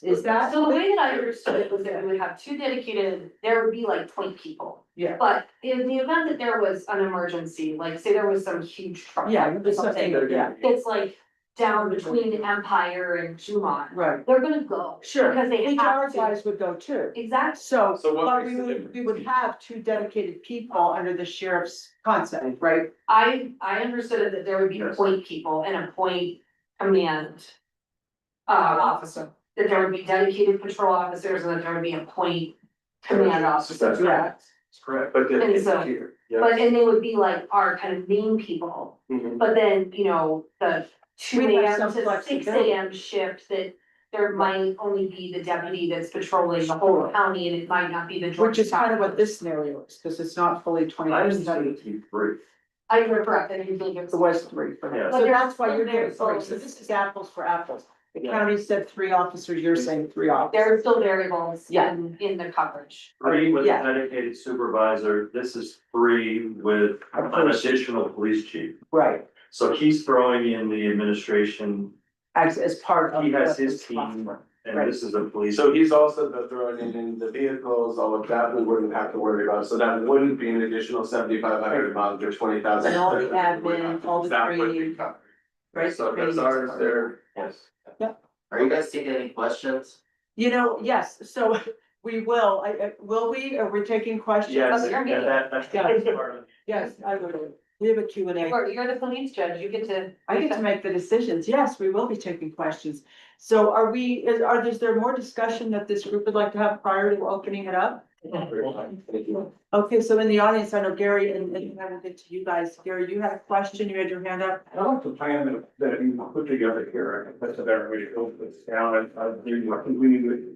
is that?
So the way that I understood it was that we would have two dedicated, there would be like 20 people.
Yeah.
But in the event that there was an emergency, like say there was some huge trouble.
Yeah,
or
there's something,
something,
yeah,
it's like down between Empire and Jumon,
right,
they're gonna go.
sure.
Because they
HR
have to.
guys would go too.
Exactly.
So,
So what
but
makes
we
the
would, we would have two dedicated people under the sheriff's concept, right?
I understood it that there would be
Yes.
point people and a point command. Officer, that there would be dedicated patrol officers and that there would be a point command officer.
That's
correct.
That's correct, but then
And
it's
so-
here.
But, and they would be like our kind of main people,
Mhm.
but then, you know, the two
We'd have
AM
some
to six
flexibility.
AM shift that. There might only be the deputy that's patrolling the whole county and it might not be the.
Which is kind of what
Georgetown.
this scenario is, because it's not fully
I
24/7.
understood it to be free.
I you're correct, I didn't think it's.
It was three for
Yeah.
them,
But
so
they're
that's why
still
you're
very
doing three,
close.
so this is apples for apples. The
Yeah.
county said 3 officers, you're saying 3
There are
officers.
still variables
Yeah.
in the coverage.
Three with a
Yeah.
dedicated supervisor, this is 3 with an additional police chief.
Right,
So he's throwing in the administration,
as part of.
he has
what
his
is
team,
possible.
and this is a police.
So he's also the throwing in the vehicles, all of that, we wouldn't have to worry about, so that wouldn't be an additional 7,500 a month or 20,000.
And all the admin, all the
That would be
training.
covered.
Right,
So
training
that's
is
ours
part.
there, yes.
Are you guys taking any questions?
You know, yes, so we will, will we, are we taking questions?
Yes,
Okay,
yeah, that's
Yeah.
part of it.
Yes, I would, we have a Q and A.
You're the police judge, you get to.
I get to make the decisions. Yes, we will be taking questions. So are we, is there more discussion that this group would like to have prior to opening it up? Okay, so in the audience, I know Gary and I will get to you guys. Gary, you had a question, you had your hand up?
I like the plan that you put together here, I think that's a better way to go with this down, and I think we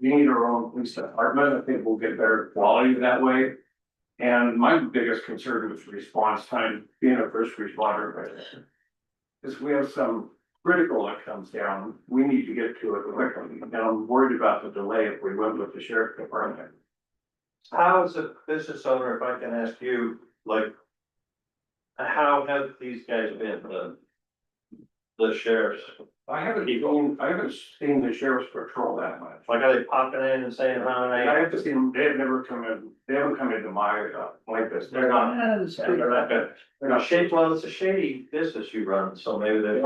need our own police department, I think we'll get better quality that way. And my biggest concern was response time, being a first responder. Is we have some critical that comes down, we need to get to it quickly, and I'm worried about the delay if we went with the sheriff department.
How as a business owner, if I can ask you, like. How have these guys been, the sheriffs?
I haven't seen the sheriff's patrol that much.
Like, are they popping in and saying,
I
hi?
have to see them, they have never come in, they haven't come into my, business.
They're not.
They're not good. They're not
Shady, well, it's a shady business you run, so maybe they're.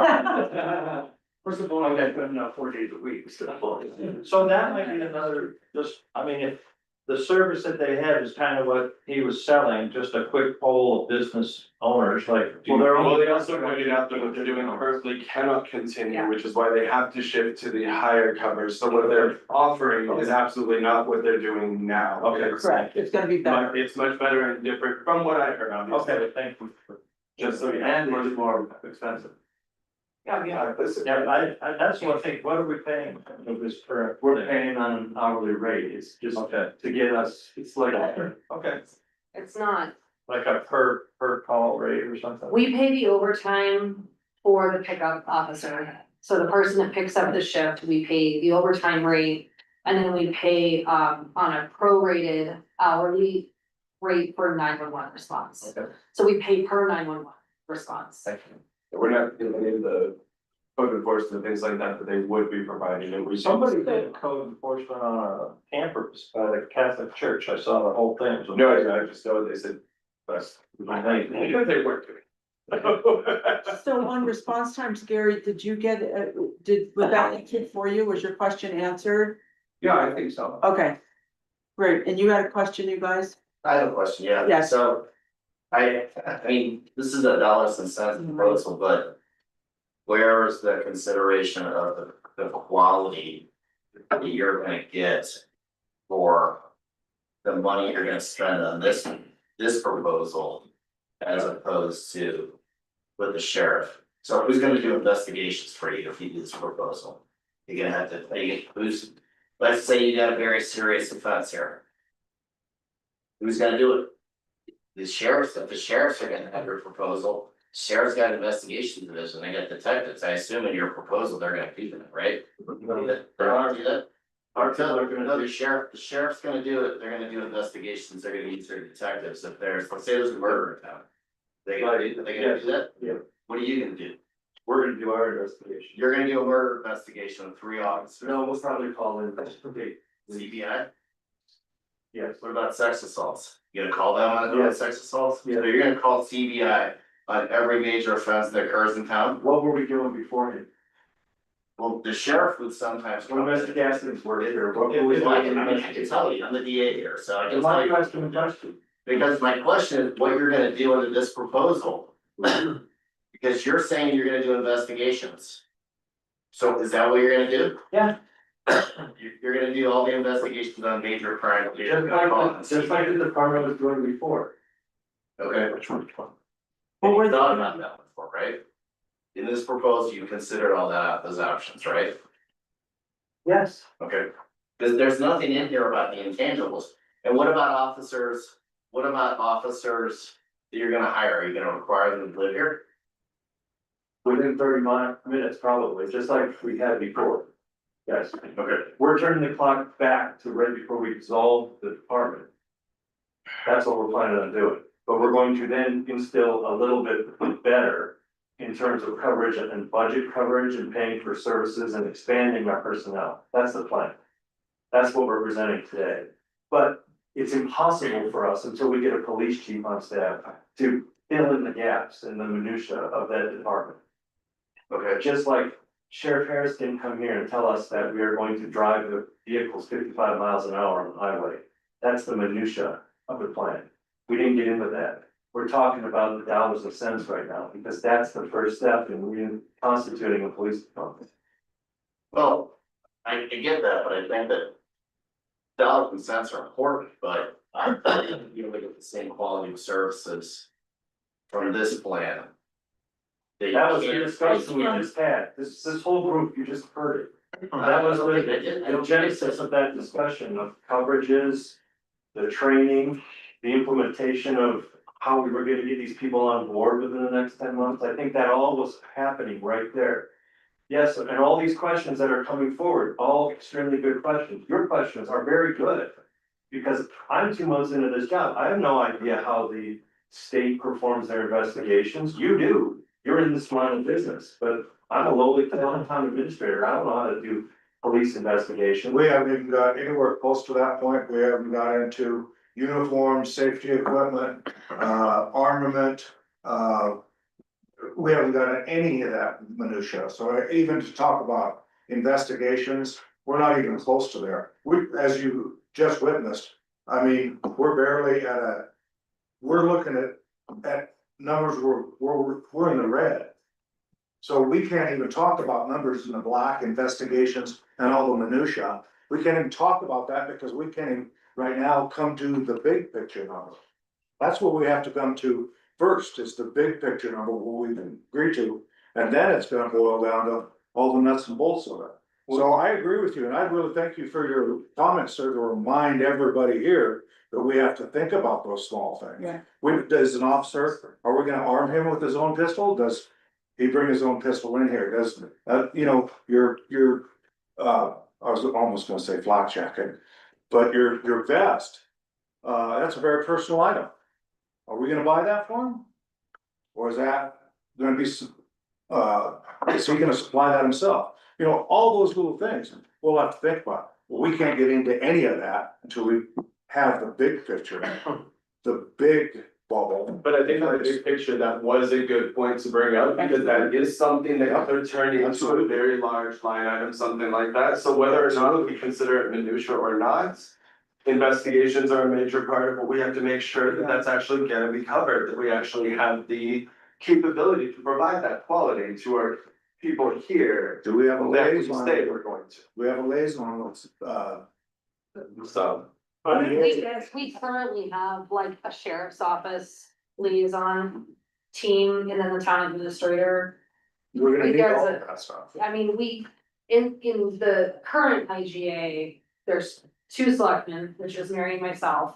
First of all, I got them 4 days a week, so.
So that might be another, just, I mean, if the service that they have is kind of what he was selling, just a quick poll of business owners, like.
Well, they also pointed out that what they're doing currently cannot continue, which is why they have to shift to the higher covers, so what they're offering is absolutely not what they're doing now.
Okay.
Correct, it's gonna be better.
But it's much better and different from what I heard, obviously.
Okay, thank you.
Just so you
And
know.
it's more expensive.
Yeah, that's one thing, what are we paying of this current?
We're paying on an hourly rate, it's just
Okay,
to get us, it's like.
okay,
It's not,
like a per call rate or something?
we pay the overtime for the pickup officer. So the person that picks up the shift, we pay the overtime rate. And then we pay on a prorated hourly rate for 911 response.
Okay.
So we pay per 911 response.
Thank you. We're not gonna get the code enforcement, things like that, that they would be providing, and we.
Somebody did code enforcement on a campus by the Catholic Church, I saw the whole thing. It was
No,
amazing.
I just know they said, that's.
Amazing.
They weren't doing.
So on response times, Gary, did you get, was that answered for you? Was your question answered?
Yeah, I think so.
Okay. Great, and you had a question, you guys?
I have a question, yeah.
Yes.
So, I mean, this is a dollars and cents proposal, but where is the consideration of the quality that you're gonna get for the money you're gonna spend on this proposal as opposed to with the sheriff? So who's gonna do investigations for you if you do this proposal? You're gonna have to, let's say you got a very serious offense here. Who's gonna do it? The sheriffs, if the sheriffs are gonna have your proposal, sheriff's got an investigation division, they got detectives, I assume in your proposal, they're gonna do that, right? They're gonna do that?
Our people are gonna
No, the sheriff's gonna do it, they're gonna do investigations, they're gonna use their detectives, if there's, let's say there's a murder in town. They gonna do that?
Yeah.
What are you gonna do?
We're gonna do our investigation.
You're gonna do a murder investigation with 3 officers.
No, we'll probably call in, okay,
CBI?
yes,
What about sex assaults? You gonna call them on
Yeah.
sex assaults?
Yeah.
So you're gonna call CBI on every major offense that occurs in town?
what were we doing beforehand?
Well, the sheriff would sometimes.
When investigations were here, what were we
Well, I
doing?
can tell you, I'm the DA here, so I can
My
tell you,
question.
because my question is what you're gonna do under this proposal. Because you're saying you're gonna do investigations. So is that what you're gonna do?
Yeah.
You're gonna do all the investigations on major crime.
Just like the department was doing before.
Okay.
Well,
You
we're-
thought about that before, right? In this proposal, you considered all that as options, right?
Yes.
Okay. Cause there's nothing in here about the intangibles. And what about officers? What about officers that you're gonna hire? Are you gonna require them to live here?
Within 30 minutes, probably, just like we had before. Yes,
Okay.
we're turning the clock back to right before we dissolve the department. That's what we're planning on doing, but we're going to then instill a little bit better in terms of coverage and budget coverage and paying for services and expanding our personnel. That's the plan. That's what we're presenting today. But it's impossible for us until we get a police chief on staff to fill in the gaps in the minutia of that department.
Okay.
Just like Sheriff Harris didn't come here and tell us that we are going to drive the vehicles 55 miles an hour on the highway. That's the minutia of the plan. We didn't get into that. We're talking about the dollars and cents right now, because that's the first step in reconstituting a police department.
Well, I get that, but I think that dollars and cents are important, but you don't get the same quality of services from this plan.
That was the discussion we just had. This whole group, you just heard it. That was the genesis of that discussion of coverages, the training, the implementation of how we were gonna get these people on board within the next 10 months. I think that all was happening right there. Yes, and all these questions that are coming forward, all extremely good questions. Your questions are very good. Because I'm 2 months into this job. I have no idea how the state performs their investigations. You do. You're in this line of business, but I'm a lowly town administrator. I don't know how to do police investigations.
We haven't even got anywhere close to that point. We haven't got into uniforms, safety equipment, armament. We haven't got any of that minutia. So even to talk about investigations, we're not even close to there. We, as you just witnessed, I mean, we're barely at we're looking at numbers, we're in the red. So we can't even talk about numbers in the black, investigations and all the minutia. We can't even talk about that because we can't even right now come to the big picture number. That's what we have to come to first, is the big picture number, what we've agreed to. And then it's gonna boil down to all the nuts and bolts of it. So I agree with you, and I really thank you for your comments, sir, to remind everybody here that we have to think about those small things.
Yeah.
As an officer, are we gonna arm him with his own pistol? Does he bring his own pistol in here? Does, you know, your, I was almost gonna say flak jacket, but your vest, that's a very personal item. Are we gonna buy that for him? Or is that gonna be, is he gonna supply that himself? You know, all those little things, we'll have to think about. Well, we can't get into any of that until we have the big picture, the big bubble.
But I think on the big picture, that was a good point to bring up, because that is something that could turn into a
Absolutely.
very large line item, something like that. So whether or not we consider it minutia or not, investigations are a major part of what we have to make sure that that's actually gonna be covered, that we actually have the capability to provide that quality to our people here.
Do we have a
That we
liaison?
say we're going to,
We have a liaison,
so.
We currently have like a sheriff's office liaison team and then the town administrator.
we're gonna need
There's
all
a-
of that stuff.
I mean, in the current IGA, there's two selectmen, which is Mary and myself.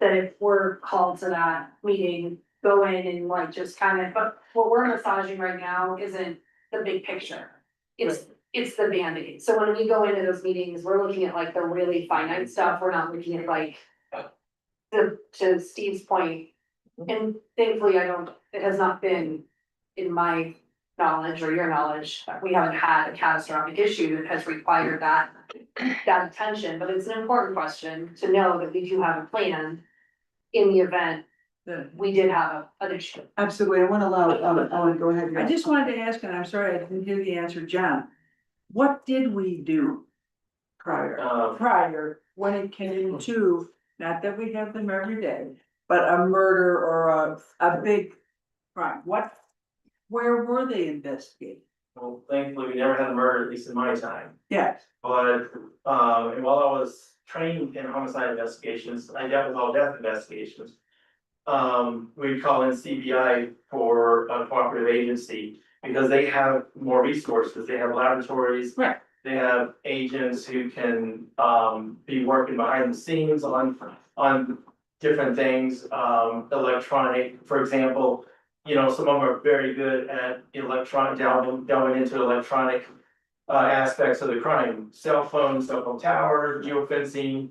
That if we're called to that meeting, go in and like just kind of, but what we're massaging right now isn't the big picture. It's the Band-Aid. So when we go into those meetings, we're looking at like the really finite stuff. We're not looking at like. To Steve's point, and thankfully it has not been in my knowledge or your knowledge, we haven't had a catastrophic issue that has required that attention, but it's an important question to know that we do have a plan in the event we did have an issue.
Absolutely, I want to allow, Ellen, go ahead.
I just wanted to ask, and I'm sorry, I didn't hear the answer, John. What did we do prior, when it came to, not that we have them every day, but a murder or a big crime? Where were they investigating?
Well, thankfully, we never had a murder, at least in my time.
Yes,
But, and while I was trained in homicide investigations, I dealt with all death investigations. We'd call in CBI for a cooperative agency because they have more resources. They have laboratories.
Right.
They have agents who can, be working behind the scenes on different things, electronic, for example. You know, some of them are very good at delving into electronic aspects of the crime, cell phone tower, geofencing,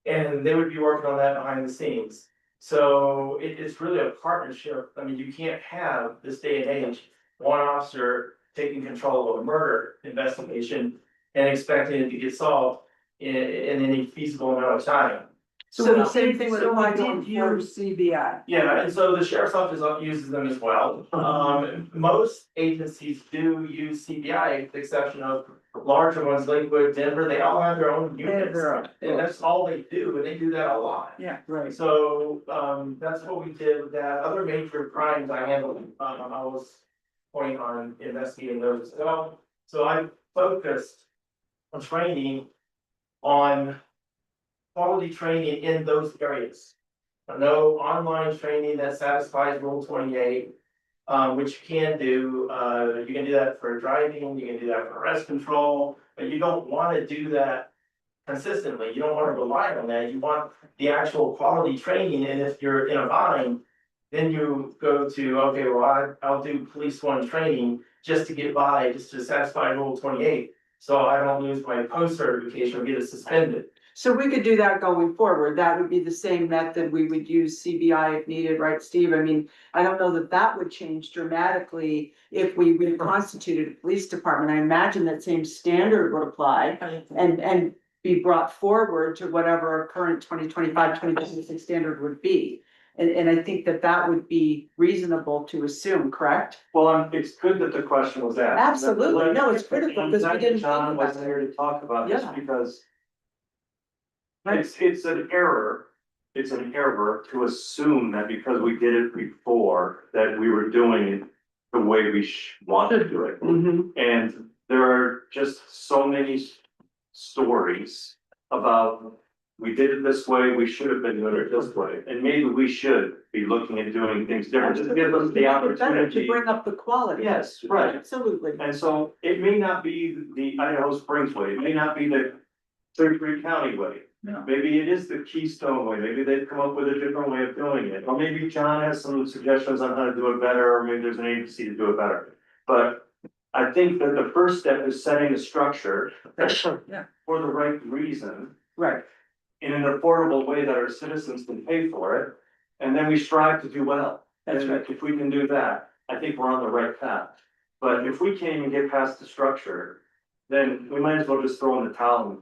and they would be working on that behind the scenes. So it's really a partnership. I mean, you can't have this day and age, one officer taking control of a murder investigation and expecting it to get solved in any feasible amount of time.
So the same thing would
so
apply
we
going
did
forward.
use CBI.
Yeah, and so the sheriff's office uses them as well. Most agencies do use CBI, with the exception of larger ones, Lakewood, Denver, they all have their own
They have
units.
their own.
And that's all they do, and they do that a lot.
Yeah, right.
So, that's what we did with that. Other major crimes I handled, I was pointing on investigating those as well. So I focused on training on quality training in those areas. No online training that satisfies Rule 28, which you can do. You can do that for driving, you can do that for arrest control, but you don't want to do that consistently. You don't want to rely on that. You want the actual quality training, and if you're in a bind, then you go to, okay, well, I'll do police one training just to get by, just to satisfy Rule 28. So I don't lose my post certification or get it suspended.
So we could do that going forward. That would be the same method. We would use CBI if needed, right, Steve? I mean, I don't know that that would change dramatically if we reconstituted a police department. I imagine that same standard would apply and be brought forward to whatever our current 2025, 2026 standard would be. And I think that that would be reasonable to assume, correct?
Well, it's good that the question was asked.
Absolutely. No, it's critical because we didn't.
John
think
was
about it.
here to talk about this
Yeah.
because it's an error. It's an error to assume that because we did it before, that we were doing it the way we wanted to do it.
Mhm.
And there are just so many stories about we did it this way, we should have been doing it this way, and maybe we should be looking at doing things different, just give us the
Make it better to
opportunity.
bring up the quality.
Yes, right,
Absolutely.
and so it may not be the Idaho Springs way, it may not be the Third Creek County way.
No.
Maybe it is the Keystone way, maybe they've come up with a different way of doing it, or maybe John has some suggestions on how to do it better, or maybe there's an agency to do it better. But I think that the first step is setting a structure
Yeah.
for the right reason,
Right.
in an affordable way that our citizens can pay for it, and then we strive to do well.
That's
And
right.
if we can do that, I think we're on the right path. But if we can't even get past the structure, then we might as well just throw in the towel and,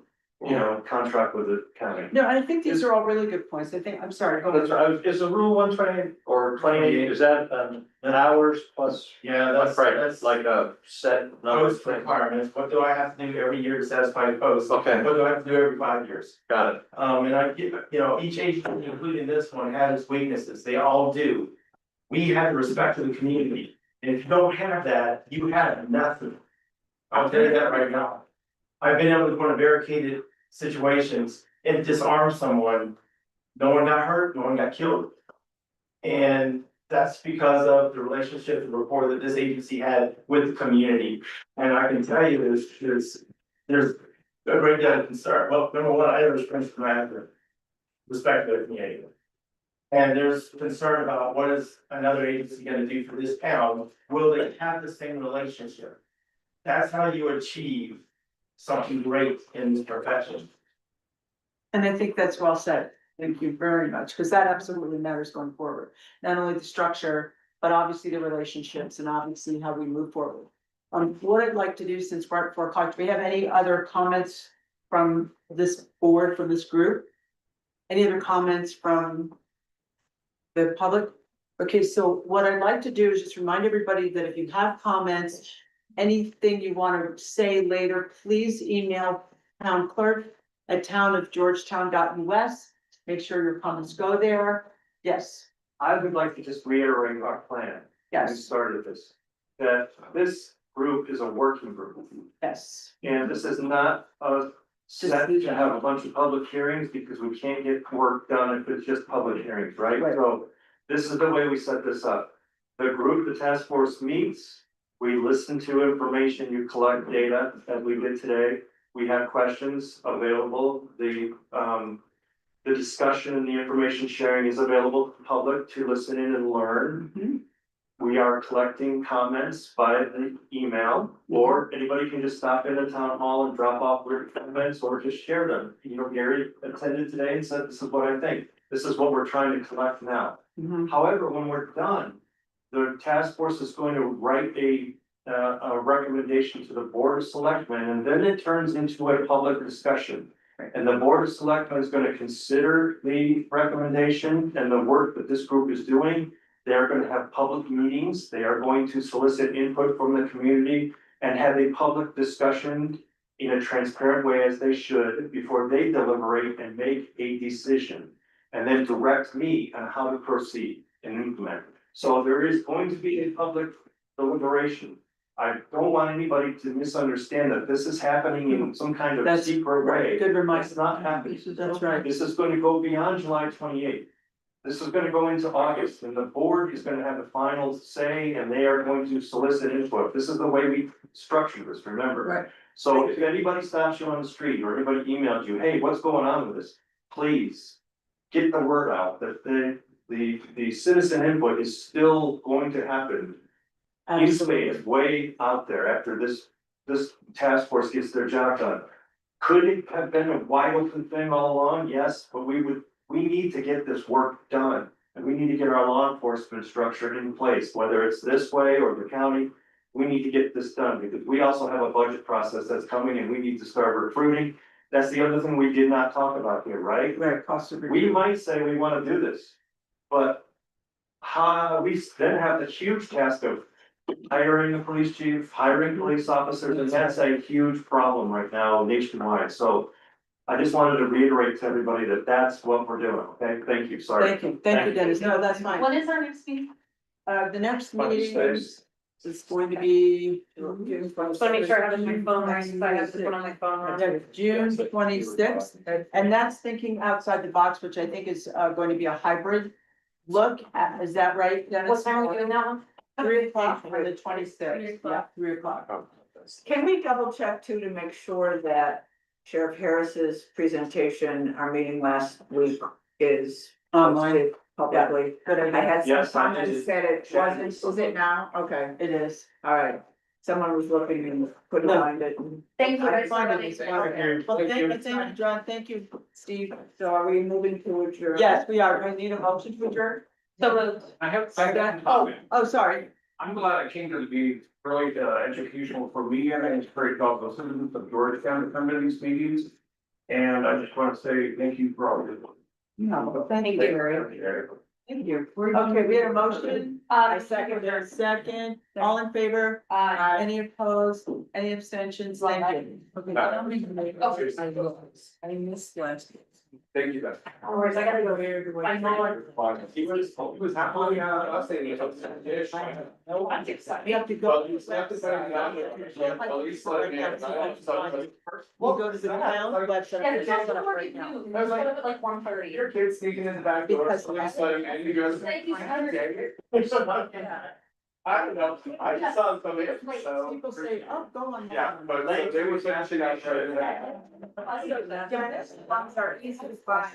contract with the county.
No, I think these are all really good points. I think, I'm sorry, go ahead.
Is the rule 120 or 28? Is that an hours plus?
Yeah,
That's like a set number.
Post requirements, what do I have to do every year to satisfy posts?
Okay.
What do I have to do every 5 years?
Got it.
And I get, each agency, including this one, has its weaknesses, they all do. We have the respect of the community, and if you don't have that, you have nothing. I'll tell you that right now. I've been able to go into barricaded situations and disarm someone. No one got hurt, no one got killed. And that's because of the relationship, the rapport that this agency had with the community. And I can tell you, there's a great deal of concern. Well, number one, I have respect for the community. And there's concern about what is another agency gonna do for this town? Will they have the same relationship? That's how you achieve something great in this profession.
And I think that's well said. Thank you very much, because that absolutely matters going forward. Not only the structure, but obviously the relationships and obviously how we move forward. What I'd like to do, since we're at 4 o'clock, do we have any other comments from this board, from this group? Any other comments from the public? Okay, so what I'd like to do is just remind everybody that if you have comments, anything you want to say later, please email town clerk at townofgeorgetown.us. Make sure your comments go there. Yes,
I would like to just reiterate our plan. We
yes,
started this, that this group is a working group.
yes.
And this is not a set to have a bunch of public hearings, because we can't get work done if it's just public hearings, right?
Right.
So this is the way we set this up. The group, the task force meets, we listen to information, you collect data, as we did today. We have questions available, the discussion and the information sharing is available to the public to listen in and learn.
Mhm.
We are collecting comments by the email, or anybody can just stop in the town hall and drop off written comments or just share them. Gary attended today and said, this is what I think. This is what we're trying to collect now.
Mhm.
However, when we're done, the task force is going to write a recommendation to the Board of Selectmen, and then it turns into a public discussion. And the Board of Selectmen is gonna consider the recommendation and the work that this group is doing. They're gonna have public meetings, they are going to solicit input from the community and have a public discussion in a transparent way, as they should, before they deliberate and make a decision. And then direct me on how to proceed and implement. So there is going to be a public deliberation. I don't want anybody to misunderstand that this is happening in some kind of
That's
secret way.
Good reminder.
It's not happening.
That's right.
This is gonna go beyond July 28th. This is gonna go into August, and the board is gonna have the final say, and they are going to solicit input. This is the way we structure this, remember?
Right.
So if anybody stops you on the street, or anybody emails you, hey, what's going on with this? Please, get the word out that the citizen input is still going to happen. Easily is way out there after this task force gets their job done. Could it have been a wide open thing all along? Yes, but we need to get this work done. And we need to get our law enforcement structure in place, whether it's this way or the county. We need to get this done, because we also have a budget process that's coming, and we need to start recruiting. That's the other thing we did not talk about here, right?
Right, cost of.
We might say we wanna do this, but how, we then have the huge task of hiring a police chief, hiring police officers, and that's a huge problem right now nationwide, so. I just wanted to reiterate to everybody that that's what we're doing, okay? Thank you, sorry.
Thank you, Dennis. No, that's fine.
What is our next meeting?
The next
Monday,
meeting It's going to be.
June
Just wanna make sure I have my phone right, so I have to put on my phone.
June 26th, and that's thinking outside the box, which I think is going to be a hybrid look at, is that right, Dennis?
What time are we doing that one?
3 o'clock on the 26th, yeah, 3 o'clock.
Can we double check too to make sure that Sheriff Harris's presentation, our meeting last week is
Online.
posted publicly?
Good
I
idea,
had
Yes,
some
I
comments
did.
that it wasn't, is it now? Okay,
it is.
all right. Someone was looking and couldn't
No.
find it.
Thank you
I
guys for
find it
running.
is fine. Well, thank you, John, thank you, Steve.
So are we moving to adjourn?
Yes, we are, we need a motion to adjourn.
So moved.
I have
Oh, sorry,
I'm glad I came to be really educational for me, and it's very helpful citizens of Georgetown to come to these meetings. And I just want to say thank you for all your.
no, thank
Thank
you.
you.
Thank you. Okay, we had a motion, I second,
it.
second, all in favor? Any opposed, any abstentions, thank you. Okay.
I missed last.
Thank you, Beth.
No worries, I gotta go here. I'm not.
He was happily, us saying it was a dish.
I'm excited.
We have to
Well,
go.
you have to say that, at least let me know.
We'll go to the town website.
Yeah, it's
That's
also
up
working
right now.
too. Let's go to like 1:30.
Your kid sneaking in the back door,
Because-
so please let him in, he goes.
Thank you, sir.
I don't know, I just saw him come in, so.
People say, oh, go on.
Yeah, but they were finishing out.
Dennis, I'm sorry, he's fine.